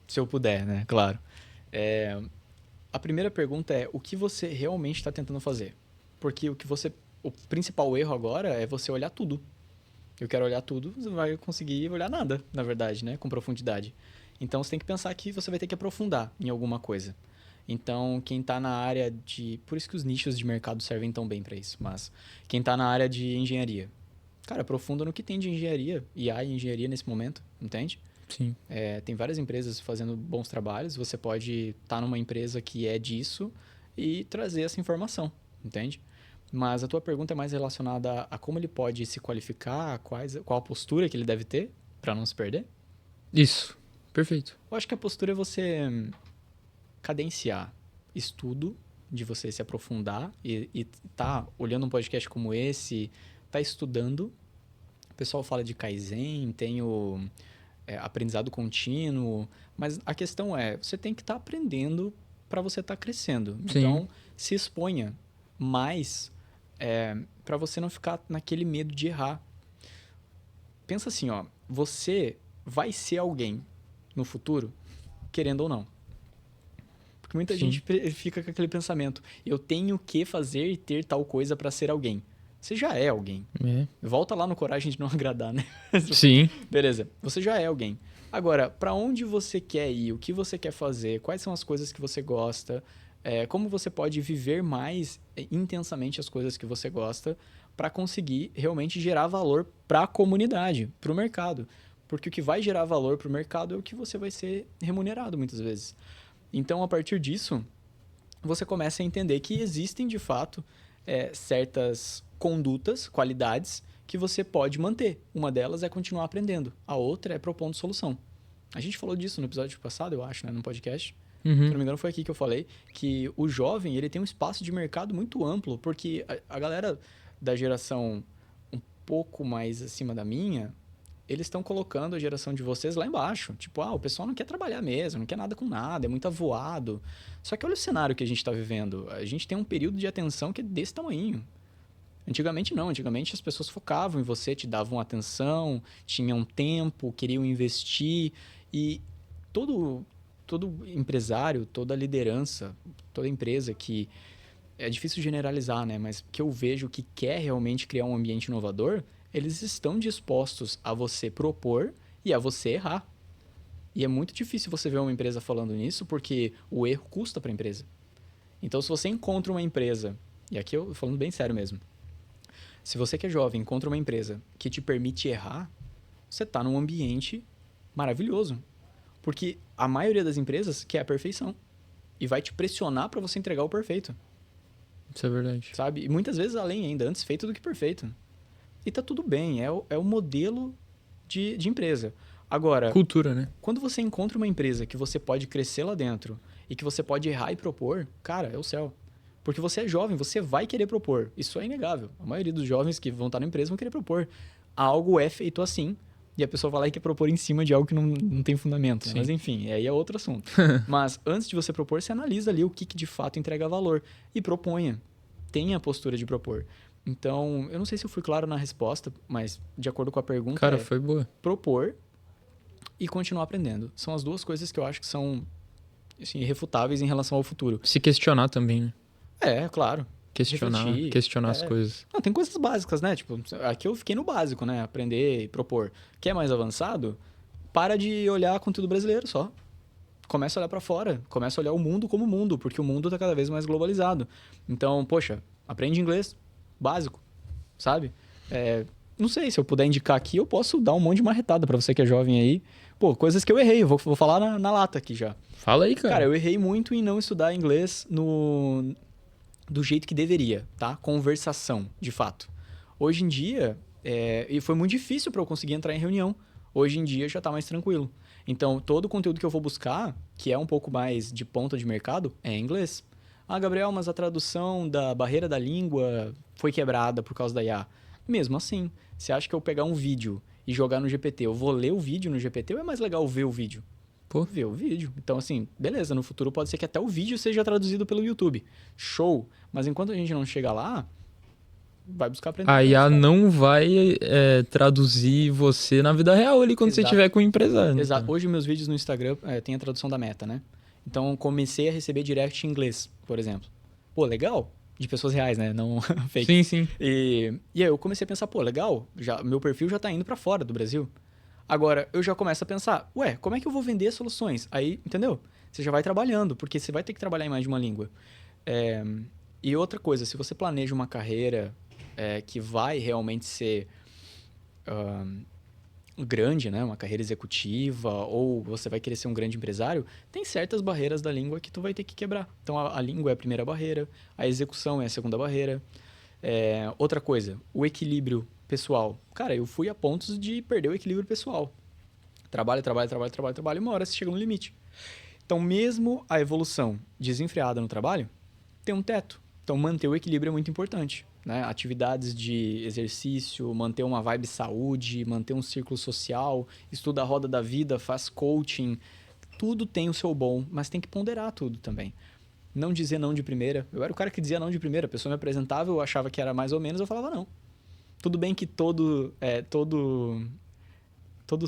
Se eu puder, né? Claro. A primeira pergunta é o que você realmente está tentando fazer? Porque o principal erro agora é você olhar tudo. Eu quero olhar tudo, você não vai conseguir olhar nada, na verdade, né? Com profundidade. Então, você tem que pensar que você vai ter que aprofundar em alguma coisa. Então, quem está na área de... Por isso que os nichos de mercado servem tão bem para isso. Mas quem está na área de engenharia, cara, aprofunda no que tem de engenharia. IA e engenharia nesse momento, entende? Sim. Tem várias empresas fazendo bons trabalhos. Você pode estar numa empresa que é disso e trazer essa informação, entende? Mas a tua pergunta é mais relacionada a como ele pode se qualificar, qual a postura que ele deve ter para não se perder? Isso. Perfeito. Eu acho que a postura é você cadenciar estudo, de você se aprofundar e tá olhando um podcast como esse, tá estudando. O pessoal fala de Kaizen, tem o aprendizado contínuo, mas a questão é, você tem que estar aprendendo para você estar crescendo. Sim. Então, se exponha mais para você não ficar naquele medo de errar. Pensa assim, ó, você vai ser alguém no futuro, querendo ou não. Porque muita gente fica com aquele pensamento, eu tenho que fazer e ter tal coisa para ser alguém. Você já é alguém. Volta lá no Coragem de Não Agradar, né? Sim. Beleza, você já é alguém. Agora, para onde você quer ir? O que você quer fazer? Quais são as coisas que você gosta? Como você pode viver mais intensamente as coisas que você gosta para conseguir realmente gerar valor para a comunidade, para o mercado. Porque o que vai gerar valor para o mercado é o que você vai ser remunerado muitas vezes. Então, a partir disso, você começa a entender que existem, de fato, certas condutas, qualidades, que você pode manter. Uma delas é continuar aprendendo. A outra é propondo solução. A gente falou disso no episódio passado, eu acho, né, no podcast. Se não me engano, foi aqui que eu falei que o jovem ele tem um espaço de mercado muito amplo, porque a galera da geração um pouco mais acima da minha, eles estão colocando a geração de vocês lá embaixo. Tipo, o pessoal não quer trabalhar mesmo, não quer nada com nada, é muito avoado. Só que olha o cenário que a gente está vivendo. A gente tem um período de atenção que é desse tamanho. Antigamente não, antigamente as pessoas focavam em você, te davam atenção, tinham tempo, queriam investir. E todo empresário, toda liderança, toda empresa que... É difícil generalizar, né? Mas que eu vejo que quer realmente criar um ambiente inovador, eles estão dispostos a você propor e a você errar. E é muito difícil você ver uma empresa falando nisso, porque o erro custa para a empresa. Então, se você encontra uma empresa, e aqui eu falando bem sério mesmo, se você que é jovem encontra uma empresa que te permite errar, você está num ambiente maravilhoso. Porque a maioria das empresas quer a perfeição. E vai te pressionar para você entregar o perfeito. Isso é verdade. sabe? E muitas vezes além ainda, antes feito do que perfeito. E tá tudo bem, é o modelo de empresa. Agora, Cultura, né? quando você encontra uma empresa que você pode crescer lá dentro e que você pode errar e propor, cara, é o céu. Porque você é jovem, você vai querer propor. Isso é inegável. A maioria dos jovens que vão estar na empresa vão querer propor. Algo é feito assim e a pessoa vai lá e quer propor em cima de algo que não tem fundamento. Né? Sim. Mas enfim, aí é outro assunto. Mas antes de você propor, você analisa ali o que de fato entrega valor e proponha. Tenha a postura de propor. Então, eu não sei se eu fui claro na resposta, mas de acordo com a pergunta, Cara, foi boa. propor e continuar aprendendo. São as duas coisas que eu acho que são assim, irrefutáveis em relação ao futuro. Se questionar também, né? É, claro. Questionar, questionar as coisas. Não, tem coisas básicas, né? Tipo, aqui eu fiquei no básico, né? Aprender e propor. Quer mais avançado? Para de olhar conteúdo brasileiro só. Começa a olhar para fora. Começa a olhar o mundo como mundo, porque o mundo tá cada vez mais globalizado. Então, poxa, aprende inglês. Básico, sabe? Não sei, se eu puder indicar aqui, eu posso dar um monte de marretada para você que é jovem aí. Pô, coisas que eu errei. Eu vou falar na lata aqui já. Fala aí, cara. Cara, eu errei muito em não estudar inglês do jeito que deveria, tá? Conversação, de fato. Hoje em dia, e foi muito difícil para eu conseguir entrar em reunião. Hoje em dia já tá mais tranquilo. Então, todo o conteúdo que eu vou buscar, que é um pouco mais de ponta de mercado, é em inglês. Ah, Gabriel, mas a tradução da barreira da língua foi quebrada por causa da IA. Mesmo assim, você acha que eu pegar um vídeo e jogar no GPT, eu vou ler o vídeo no GPT ou é mais legal ver o vídeo? Pô. Ver o vídeo. Então, assim, beleza, no futuro pode ser que até o vídeo seja traduzido pelo YouTube. Show! Mas enquanto a gente não chega lá, vai buscar aprender. A IA não vai traduzir você na vida real ali quando você Exato. estiver com o empresário. Né, Exato. cara? Hoje meus vídeos no Instagram tem a tradução da Meta, né? Então comecei a receber direct em inglês, por exemplo. Pô, legal. De pessoas reais, né? Não fake. Sim, sim. E aí eu comecei a pensar, pô, legal. Meu perfil já tá indo pra fora do Brasil. Agora, eu já começo a pensar, ué, como é que eu vou vender soluções? Aí, entendeu? Você já vai trabalhando, porque você vai ter que trabalhar em mais de uma língua. E outra coisa, se você planeja uma carreira que vai realmente ser grande, né? Uma carreira executiva, ou você vai querer ser um grande empresário, tem certas barreiras da língua que tu vai ter que quebrar. Então, a língua é a primeira barreira, a execução é a segunda barreira. Outra coisa, o equilíbrio pessoal. Cara, eu fui a pontos de perder o equilíbrio pessoal. Trabalho, e uma hora você chega no limite. Então, mesmo a evolução desenfreada no trabalho, tem um teto. Então, manter o equilíbrio é muito importante. Né? Atividades de exercício, manter uma vibe saúde, manter um círculo social, estuda a roda da vida, faz coaching. Tudo tem o seu bom, mas tem que ponderar tudo também. Não dizer não de primeira. Eu era o cara que dizia não de primeira. A pessoa me apresentava, eu achava que era mais ou menos, eu falava não. Tudo bem que todo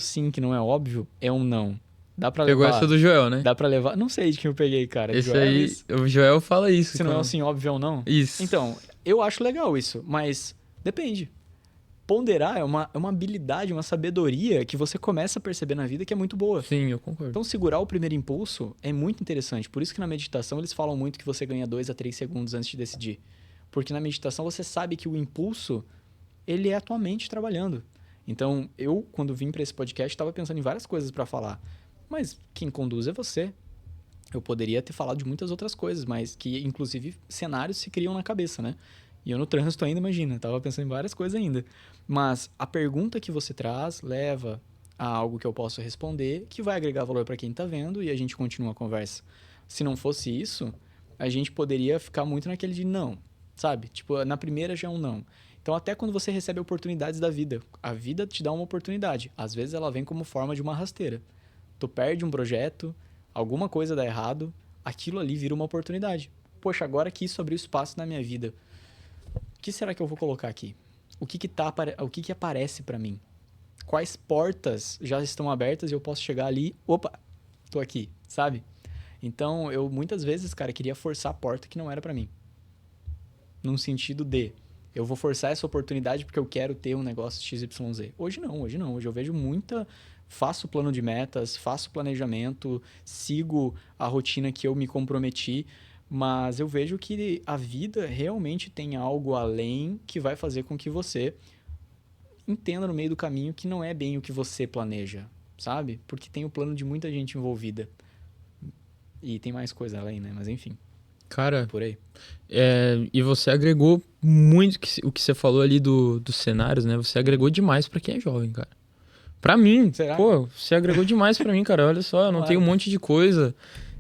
sim que não é óbvio é um não. Dá pra Pegou levar. essa do Joel, né? Dá pra levar. Não sei de quem eu peguei, cara. Esse Joel, aí, mas o Joel fala isso. se não é um sim óbvio ou não. Isso. Então, eu acho legal isso, mas depende. Ponderar é uma habilidade, uma sabedoria que você começa a perceber na vida que é muito boa. Sim, eu concordo. Então, segurar o primeiro impulso é muito interessante. Por isso que na meditação eles falam muito que você ganha 2 a 3 segundos antes de decidir. Porque na meditação você sabe que o impulso, ele é a tua mente trabalhando. Então, eu, quando vim para esse podcast, estava pensando em várias coisas para falar. Mas quem conduz é você. Eu poderia ter falado de muitas outras coisas, mas que, inclusive, cenários se criam na cabeça, né? E eu no trânsito ainda, imagina, tava pensando em várias coisas ainda. Mas a pergunta que você traz leva a algo que eu posso responder, que vai agregar valor para quem tá vendo e a gente continua a conversa. Se não fosse isso, a gente poderia ficar muito naquele de não, sabe? Tipo, na primeira já é um não. Então, até quando você recebe oportunidades da vida, a vida te dá uma oportunidade. Às vezes ela vem como forma de uma rasteira. Tu perde um projeto, alguma coisa dá errado, aquilo ali vira uma oportunidade. Poxa, agora que isso abriu espaço na minha vida, o que será que eu vou colocar aqui? O que aparece para mim? Quais portas já estão abertas e eu posso chegar ali, opa, tô aqui, sabe? Então, eu muitas vezes, cara, queria forçar a porta que não era para mim. Num sentido de, eu vou forçar essa oportunidade porque eu quero ter um negócio XYZ. Hoje não. Hoje eu vejo faço plano de metas, faço planejamento, sigo a rotina que eu me comprometi, mas eu vejo que a vida realmente tem algo além que vai fazer com que você entenda no meio do caminho que não é bem o que você planeja, sabe? Porque tem o plano de muita gente envolvida. E tem mais coisa além, né? Mas enfim. Cara, Por aí. e você agregou muito o que você falou ali dos cenários, né? Você agregou demais pra quem é jovem, cara. Pra mim, Será? pô, você agregou demais pra mim, cara. Olha só, eu não Tomara. tenho um monte de coisa.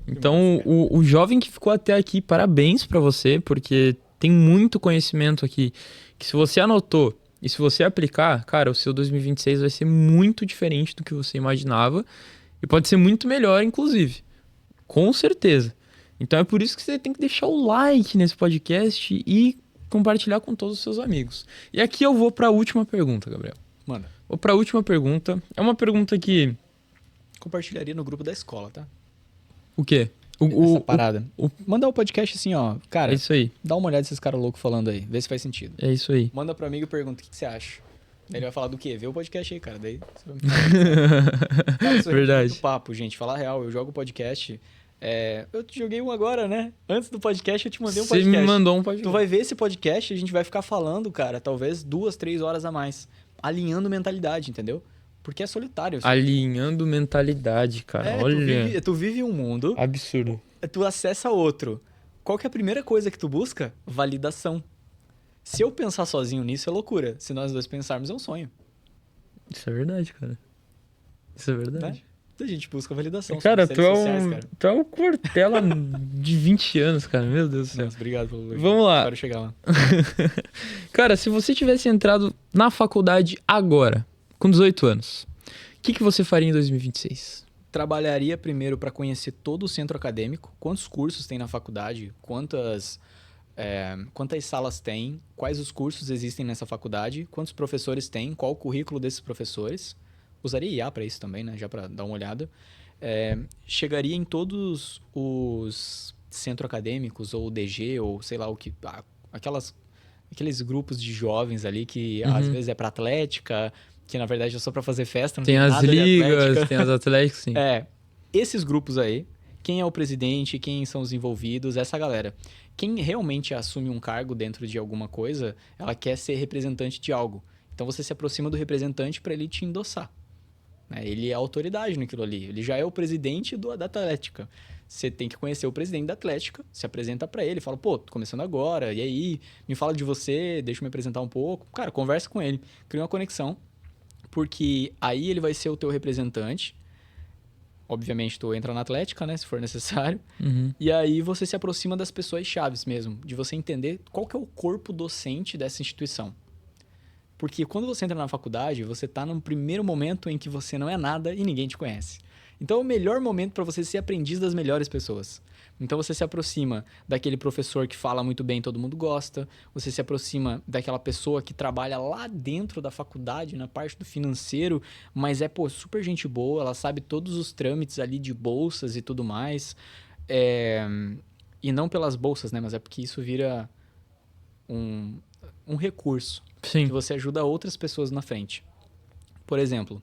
Que Então, massa, cara. o jovem que ficou até aqui, parabéns pra você, porque tem muito conhecimento aqui que se você anotou e se você aplicar, cara, o seu 2026 vai ser muito diferente do que você imaginava e pode ser muito melhor, inclusive. Com certeza. Então é por isso que você tem que deixar o like nesse podcast e compartilhar com todos os seus amigos. E aqui eu vou pra última pergunta, Gabriel. Mano, Vou pra última pergunta. É uma pergunta que... compartilharia no grupo da escola, tá? O quê? Essa parada. o- Mandar o podcast assim, ó. É Cara, isso aí. dá uma olhada nesses caras loucos falando aí. Vê se faz sentido. É isso aí. Manda pro amigo e pergunta o que você acha. Daí ele vai falar do quê? Vê o podcast aí, cara. Daí você vai me falar. Cara, isso é Verdade. muito papo, gente. Falar real, eu jogo podcast. Eu te joguei um agora, né? Antes do podcast, eu te mandei um Você podcast. me mandou um podcast. Tu vai ver esse podcast, a gente vai ficar falando, cara, talvez 2, 3 horas a mais. Alinhando mentalidade, entendeu? Porque é solitário. Alinhando mentalidade, cara. Olha. Tu vive um mundo, Absurdo. tu acessa outro. Qual que é a primeira coisa que tu busca? Validação. Se eu pensar sozinho nisso, é loucura. Se nós dois pensarmos, é um sonho. Isso é verdade, cara. Isso é verdade. A gente busca validação. Cara, somos tu seres é sociais, um, cara. tu é um Cortella de 20 anos, cara. Meu Deus do céu. Nossa, obrigado pelo elogio. Vamos lá. Espero chegar lá. Cara, se você tivesse entrado na faculdade agora, com 18 anos, o que você faria em 2026? Trabalharia primeiro para conhecer todo o centro acadêmico, quantos cursos tem na faculdade, quantas salas tem, quais os cursos existem nessa faculdade, quantos professores tem, qual o currículo desses professores. Usaria IA para isso também, né? Já para dar uma olhada. Chegaria em todos os centros acadêmicos, ou DG, ou sei lá o que. Aqueles grupos de jovens ali que às vezes é para atlética, que na verdade é só para fazer festa, não tem, Tem as nada de ligas, atlética. tem as atléticas, sim. Esses grupos aí, quem é o presidente, quem são os envolvidos, essa galera. Quem realmente assume um cargo dentro de alguma coisa, ela quer ser representante de algo. Então você se aproxima do representante para ele te endossar. Né? Ele é autoridade naquilo ali. Ele já é o presidente da Atlética. Você tem que conhecer o presidente da Atlética, se apresenta para ele, fala, pô, tô começando agora, e aí? Me fala de você, deixa eu me apresentar um pouco. Cara, conversa com ele, cria uma conexão, porque aí ele vai ser o teu representante. Obviamente, tu entra na Atlética, né, se for necessário. E aí você se aproxima das pessoas chaves mesmo, de você entender qual que é o corpo docente dessa instituição. Porque quando você entra na faculdade, você está num primeiro momento em que você não é nada e ninguém te conhece. Então é o melhor momento para você ser aprendiz das melhores pessoas. Então você se aproxima daquele professor que fala muito bem, todo mundo gosta. Você se aproxima daquela pessoa que trabalha lá dentro da faculdade, na parte do financeiro, mas super gente boa, ela sabe todos os trâmites ali de bolsas e tudo mais. E não pelas bolsas, né? Mas é porque isso vira um recurso. Sim. Que você ajuda outras pessoas na frente. Por exemplo,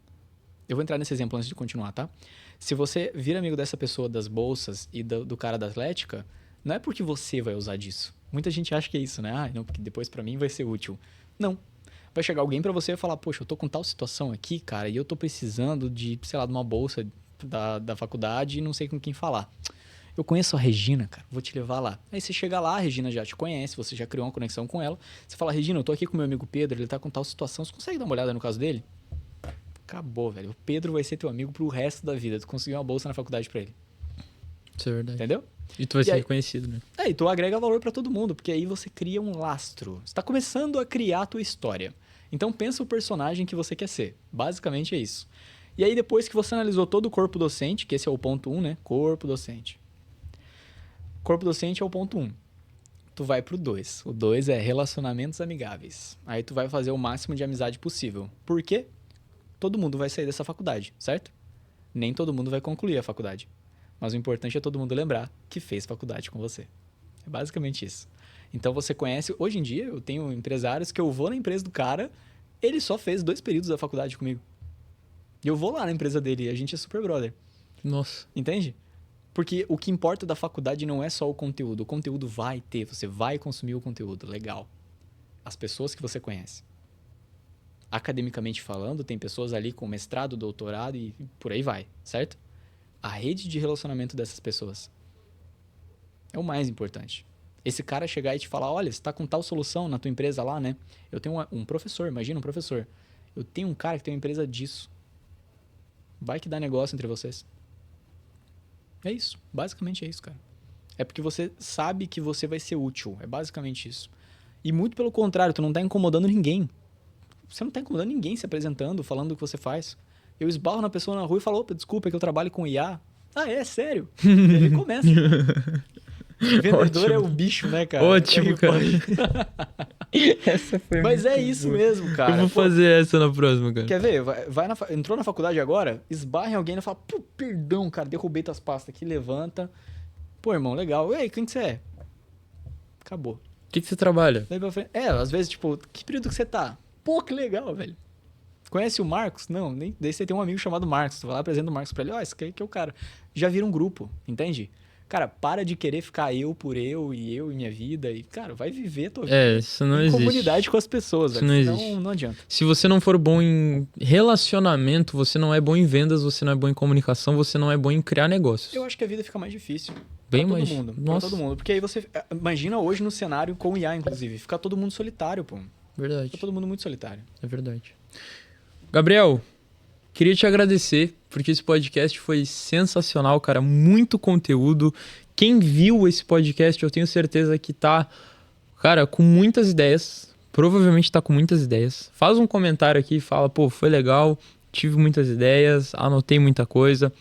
eu vou entrar nesse exemplo antes de continuar, tá? Se você vira amigo dessa pessoa das bolsas e do cara da Atlética, não é porque você vai usar disso. Muita gente acha que é isso, né? Não, porque depois pra mim vai ser útil. Não. Vai chegar alguém pra você e falar, poxa, eu tô com tal situação aqui, cara, e eu tô precisando de, sei lá, de uma bolsa da faculdade e não sei com quem falar. Eu conheço a Regina, cara, vou te levar lá. Aí você chega lá, a Regina já te conhece, você já criou uma conexão com ela. Você fala, Regina, eu tô aqui com meu amigo Pedro, ele tá com tal situação, você consegue dar uma olhada no caso dele? Acabou, velho. O Pedro vai ser teu amigo pro resto da vida. Tu conseguiu uma bolsa na faculdade pra ele. Isso é verdade. Entendeu? E tu vai ser aí, reconhecido, né? E tu agrega valor pra todo mundo, porque aí você cria um lastro. Você tá começando a criar a tua história. Então pensa o personagem que você quer ser. Basicamente é isso. E aí depois que você analisou todo o corpo docente, que esse é o ponto 1, né? Corpo docente. Corpo docente é o ponto 1. Tu vai pro 2. O 2 é relacionamentos amigáveis. Aí tu vai fazer o máximo de amizade possível. Por quê? Todo mundo vai sair dessa faculdade, certo? Nem todo mundo vai concluir a faculdade. Mas o importante é todo mundo lembrar que fez faculdade com você. É basicamente isso. Então você conhece... Hoje em dia, eu tenho empresários que eu vou na empresa do cara, ele só fez 2 períodos da faculdade comigo. E eu vou lá na empresa dele e a gente é super brother. Nossa. Entende? Porque o que importa da faculdade não é só o conteúdo. O conteúdo vai ter, você vai consumir o conteúdo. Legal. As pessoas que você conhece. Academicamente falando, tem pessoas ali com mestrado, doutorado e por aí vai, certo? A rede de relacionamento dessas pessoas. É o mais importante. Esse cara chegar e te falar, olha, você tá com tal solução na tua empresa lá, né? Eu tenho um professor, imagina um professor. Eu tenho um cara que tem uma empresa disso. Vai que dá negócio entre vocês. É isso. Basicamente é isso, cara. É porque você sabe que você vai ser útil. É basicamente isso. E muito pelo contrário, tu não tá incomodando ninguém. Você não tá incomodando ninguém se apresentando, falando o que você faz. Eu esbarro na pessoa na rua e falo, opa, desculpa, é que eu trabalho com IA. Ah, é? Sério? E ele começa. Vendedor Ótimo. é o bicho, né, cara? Ótimo, Ele cara. pode- Essa foi Mas muito é isso boa. mesmo, cara. Eu vou Pô, fazer essa na próxima, cara. quer ver? Entrou na faculdade agora, esbarra em alguém e fala, pô, perdão, cara, derrubei tuas pastas aqui, levanta. Pô, irmão, legal. Ei, quem que você é? Acabou. O que você trabalha? Daí pra frente. Às vezes, tipo, que período que você tá? Pô, que legal, velho. Conhece o Marcos? Não, nem. Daí você tem um amigo chamado Marcos. Tu vai lá, apresenta o Marcos pra ele. Ó, esse aqui é o cara. Já vira um grupo, entende? Cara, para de querer ficar eu por eu e minha vida. E, cara, vai viver a tua vida Isso não em existe. comunidade com as pessoas, Isso velho. não Senão existe. não adianta. Se você não for bom em relacionamento, você não é bom em vendas, você não é bom em comunicação, você não é bom em criar negócios. Eu acho que a vida fica mais difícil. Bem Pra todo mais. mundo. Pra Nossa, todo mundo. Porque aí você. Imagina hoje no cenário com o IA, inclusive. Fica todo mundo solitário, pô. verdade. Fica todo mundo muito solitário. É verdade. Gabriel, queria te agradecer, porque esse podcast foi sensacional, cara. Muito conteúdo. Quem viu esse podcast, eu tenho certeza que tá, cara, com muitas ideias. Provavelmente tá com muitas ideias. Faz um comentário aqui, fala, pô, foi legal, tive muitas ideias, anotei muita coisa.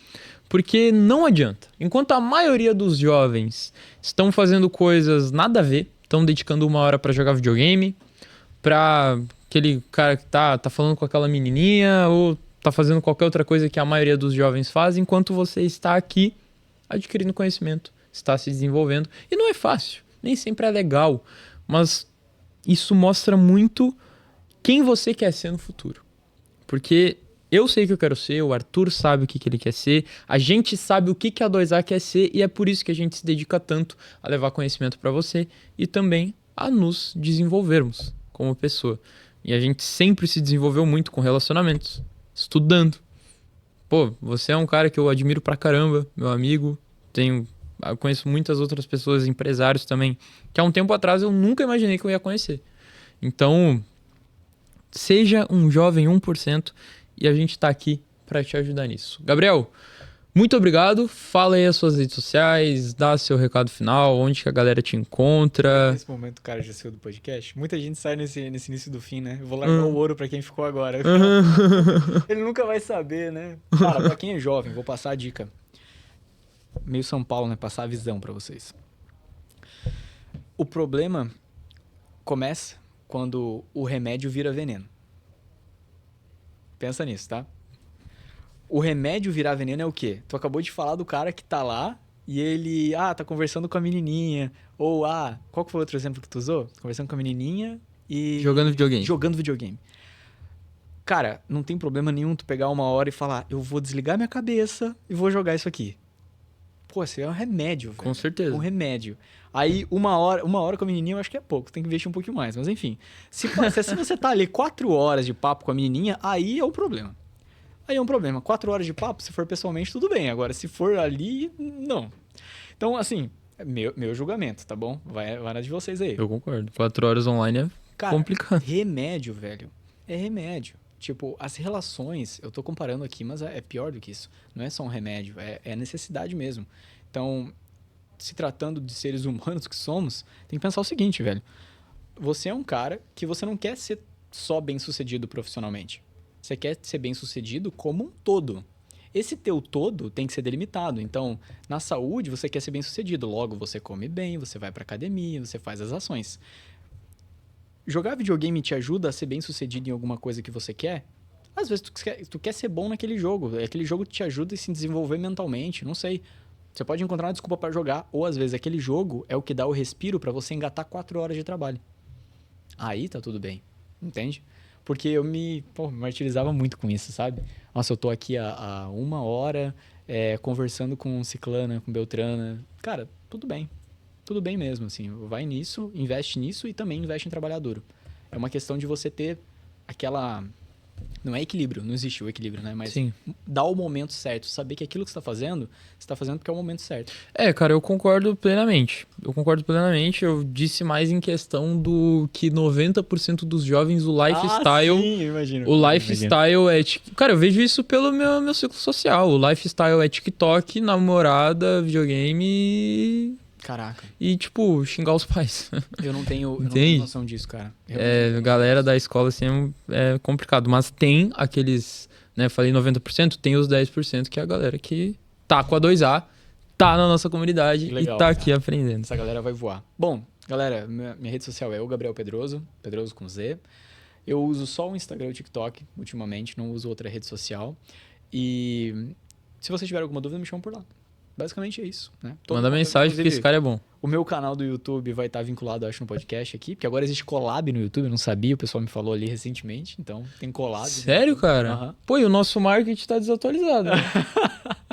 Porque não adianta. Enquanto a maioria dos jovens estão fazendo coisas nada a ver, estão dedicando 1 hora pra jogar videogame, pra aquele cara que tá falando com aquela menininha ou tá fazendo qualquer outra coisa que a maioria dos jovens faz, enquanto você está aqui adquirindo conhecimento, está se desenvolvendo. E não é fácil, nem sempre é legal, mas isso mostra muito quem você quer ser no futuro. Porque eu sei o que eu quero ser, o Arthur sabe o que ele quer ser, a gente sabe o que a 2A quer ser e é por isso que a gente se dedica tanto a levar conhecimento para você e também a nos desenvolvermos como pessoa. E a gente sempre se desenvolveu muito com relacionamentos, estudando. Pô, você é um cara que eu admiro pra caramba, meu amigo. Eu conheço muitas outras pessoas, empresários também, que há um tempo atrás eu nunca imaginei que eu ia conhecer. Então, seja um jovem 1% e a gente tá aqui pra te ajudar nisso. Gabriel, muito obrigado. Fala aí as suas redes sociais, dá seu recado final, onde que a galera te encontra. Nesse momento o cara já saiu do podcast. Muita gente sai nesse início do fim, né? Eu vou largar o ouro pra quem ficou agora. Ele nunca vai saber, né? Cara, pra quem é jovem, vou passar a dica. Meio São Paulo, né? Passar a visão pra vocês. O problema começa quando o remédio vira veneno. Pensa nisso, tá? O remédio virar veneno é o quê? Tu acabou de falar do cara que tá lá e ele, tá conversando com a menininha. Ou, qual que foi o outro exemplo que tu usou? Conversando com a menininha e... Jogando videogame. Jogando videogame. Cara, não tem problema nenhum tu pegar 1 hora e falar, eu vou desligar minha cabeça e vou jogar isso aqui. Pô, isso é um remédio, velho. Com certeza. Um remédio. Aí, 1 hora com a menininha eu acho que é pouco. Tem que investir um pouquinho mais. Mas, enfim. Se você tá ali 4 horas de papo com a menininha, aí é o problema. Aí é um problema. 4 horas de papo, se for pessoalmente, tudo bem. Agora, se for ali, não. Então, assim, meu julgamento, tá bom? Vai na de vocês aí. Eu concordo. 4 horas online é Cara, complicado. remédio, velho. É remédio. Tipo, as relações, eu tô comparando aqui, mas é pior do que isso. Não é só um remédio, é necessidade mesmo. Então, se tratando de seres humanos que somos, tem que pensar o seguinte, velho. Você é um cara que você não quer ser só bem-sucedido profissionalmente. Você quer ser bem-sucedido como um todo. Esse teu todo tem que ser delimitado. Então, na saúde, você quer ser bem-sucedido. Logo, você come bem, você vai pra academia, você faz as ações. Jogar videogame te ajuda a ser bem-sucedido em alguma coisa que você quer? Às vezes tu quer ser bom naquele jogo. Aquele jogo te ajuda a se desenvolver mentalmente, não sei. Você pode encontrar uma desculpa para jogar, ou às vezes aquele jogo é o que dá o respiro para você engatar 4 horas de trabalho. Aí tá tudo bem, entende? Porque eu me martirizava muito com isso, sabe? Nossa, eu tô aqui há 1 hora conversando com Ciclana, com Beltrana. Cara, tudo bem. Tudo bem mesmo, assim. Vai nisso, investe nisso e também investe em trabalhar duro. É uma questão de você ter aquela Não é equilíbrio, não existe o equilíbrio, né? Mas Sim. dar o momento certo, saber que aquilo que você tá fazendo porque é o momento certo. Cara, eu concordo plenamente. Eu disse mais em questão do que 90% dos jovens, o lifestyle. Sim, eu imagino. O lifestyle é. Cara, eu vejo isso pelo meu ciclo social. O lifestyle é TikTok, namorada, videogame Caraca, e, tipo, xingar os pais. eu não tenho Entende? noção disso, cara. Realmente não tenho Galera noção da escola, assim, é complicado. Mas tem aqueles, né? Falei 90%, tem os 10% que é a galera que tá com a 2A, tá na nossa comunidade Que legal, e tá cara. aqui aprendendo. Essa galera vai voar. Bom, galera, minha rede social é o Gabriel Pedroso, Pedroso com Z. Eu uso só o Instagram e o TikTok ultimamente, não uso outra rede social. E se você tiver alguma dúvida, me chama por lá. Basicamente é isso, né? Manda mensagem, porque esse cara é bom. O meu canal do YouTube vai estar vinculado, acho, no podcast aqui, porque agora existe collab no YouTube, eu não sabia, o pessoal me falou ali recentemente, então tem collab. Sério, cara? Aham. Pô, e o nosso marketing tá desatualizado, né?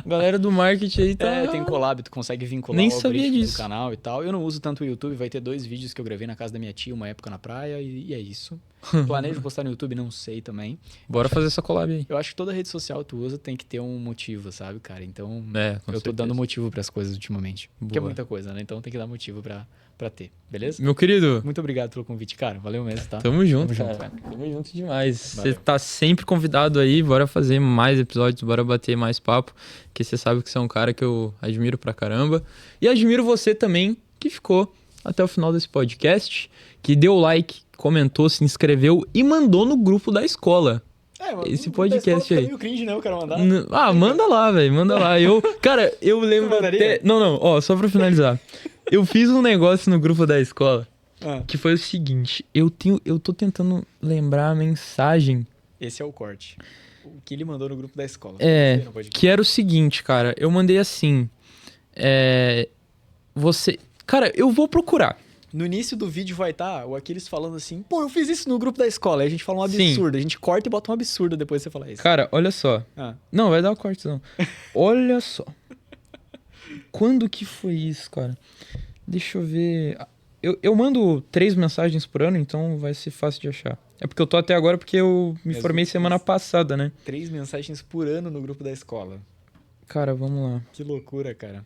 Galera do marketing aí tá... Tem collab, tu consegue vincular Nem o sabia algoritmo disso. do canal e tal. Eu não uso tanto o YouTube, vai ter 2 vídeos que eu gravei na casa da minha tia, uma época na praia, e é isso. Planejo postar no YouTube, não sei também. Bora fazer essa collab aí. Eu acho que toda rede social que tu usa tem que ter um motivo, sabe, cara? Então, Com eu tô certeza. dando motivo pras coisas ultimamente. Porque é Boa. muita coisa, né? Então tem que dar motivo pra ter, beleza? Meu querido, Muito obrigado pelo convite, cara. Valeu mesmo, tá? tamo junto, junto, cara. Tamo junto demais. Você Valeu. tá sempre convidado aí, bora fazer mais episódios, bora bater mais papo, que você sabe que você é um cara que eu admiro pra caramba. E admiro você também, que ficou até o final desse podcast, que deu like, comentou, se inscreveu e mandou no grupo da escola. Esse podcast aí. meio cringe, né? O cara mandar. Manda lá, velho, manda lá. Cara, eu lembro mandaria? até... Não, ó, só pra finalizar. Eu fiz um negócio no grupo da escola, Ah, que foi o seguinte, eu tô tentando lembrar a mensagem, esse é o corte. O que ele mandou no grupo da escola. No podcast. que era o seguinte, cara, eu mandei assim, cara, eu vou procurar. No início do vídeo vai estar o Aquiles falando assim, pô, eu fiz isso no grupo da escola. Aí a gente fala um Sim. absurdo. A gente corta e bota um absurdo depois que você falar isso. Cara, olha só, Ah, não, vai dar um corte não. Olha só, quando que foi isso, cara? Deixa eu ver, eu mando 3 mensagens por ano, então vai ser fácil de achar. É porque eu tô até agora porque eu me Mas formei o que semana passada, né? 3 mensagens por ano no grupo da escola. Cara, vamos lá. Que loucura, cara.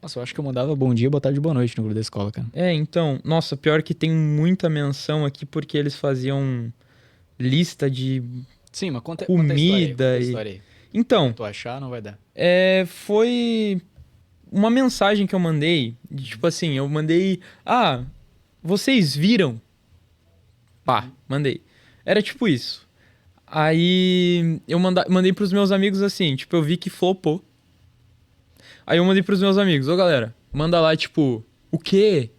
Nossa, eu acho que eu mandava bom dia, boa tarde, boa noite no grupo da escola, cara. Então, nossa, pior que tem muita menção aqui porque eles faziam lista de... Sim, mas conta Comida a história aí, conta a e- história aí. Então, Se tu achar, não vai dar. foi uma mensagem que eu mandei, de, tipo assim, eu mandei, vocês viram? Pá, mandei. Era tipo isso. Aí eu mandei pros meus amigos assim, tipo, eu vi que flopou. Aí eu mandei pros meus amigos, ô galera, manda lá, tipo, o quê?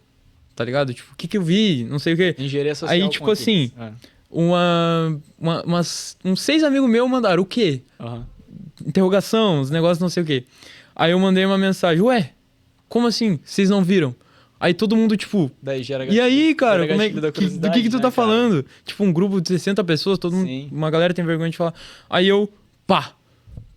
Tá ligado? Tipo, o que que eu vi? Não sei o quê. Engenharia social. Aí, com tipo Aquiles. assim, uns 6 amigos meus mandaram, o quê? Aham. Interrogação, os negócios não sei o quê. Aí eu mandei uma mensagem, ué, como assim? Vocês não viram? Aí todo mundo, tipo, Daí gera e aí, cara, gera como é gatilho da do que curiosidade, tu né, tá cara? falando? Tipo, um grupo de 60 pessoas, todo mundo, Sim. uma galera tem vergonha de falar. Aí eu,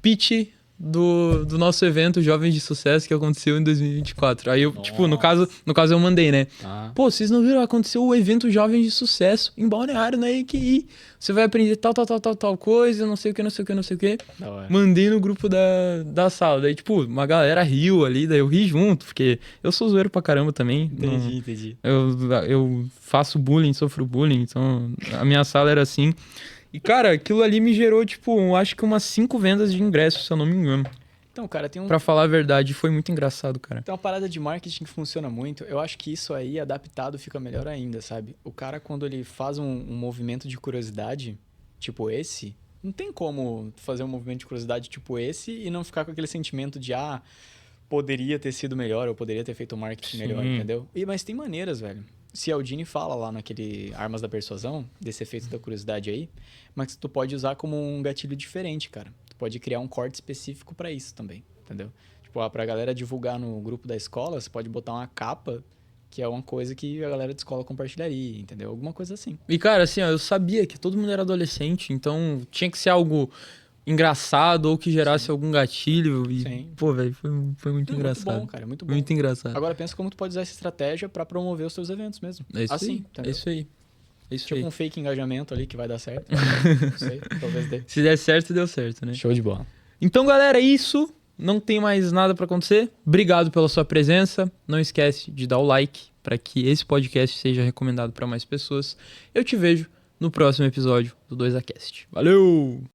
pitch do nosso evento Jovens de Sucesso que aconteceu em 2024. Aí eu, tipo, no caso eu mandei, né? Ah, Pô, vocês não viram? Aconteceu o evento Jovens de Sucesso em Balneário, na EQI. Você vai aprender tal coisa, não sei o que, não sei o que, não sei o que. da hora. Mandei no grupo da sala. Daí, tipo, uma galera riu ali, daí eu ri junto, porque eu sou zoeiro pra caramba também. Entendi. Eu faço bullying, sofro bullying, então a minha sala era assim. E, cara, aquilo ali me gerou, tipo, acho que umas 5 vendas de ingressos, se eu não me engano. Então, cara, tem Pra falar a verdade, foi muito engraçado, cara. Tem uma parada de marketing que funciona muito. Eu acho que isso aí, adaptado, fica melhor ainda, sabe? O cara, quando ele faz um movimento de curiosidade, tipo esse, não tem como fazer um movimento de curiosidade tipo esse e não ficar com aquele sentimento de, poderia ter sido melhor, ou poderia ter feito um marketing melhor, Sim. entendeu? Mas tem maneiras, velho. Cialdini fala lá naquele Armas da Persuasão, desse efeito da curiosidade aí, mas tu pode usar como um gatilho diferente, cara. Tu pode criar um corte específico pra isso também, entendeu? Tipo, pra galera divulgar no grupo da escola, você pode botar uma capa, que é uma coisa que a galera da escola compartilharia, entendeu? Alguma coisa assim. E, cara, assim, ó, eu sabia que todo mundo era adolescente, então tinha que ser algo engraçado ou que gerasse algum gatilho. E, Sim. pô, velho, foi muito engraçado. Muito bom, cara, muito bom. Muito engraçado. Agora pensa como tu pode usar essa estratégia pra promover os teus eventos mesmo. É isso assim, aí. entendeu? É isso aí. É isso Tipo aí. um fake engajamento ali que vai dar certo. Não sei, talvez dê. Se der certo, deu certo, né? Show de bola. Então, galera, é isso. Não tem mais nada pra acontecer. Obrigado pela sua presença. Não esquece de dar o like para que esse podcast seja recomendado para mais pessoas. Eu te vejo no próximo episódio do 2ACast. Valeu!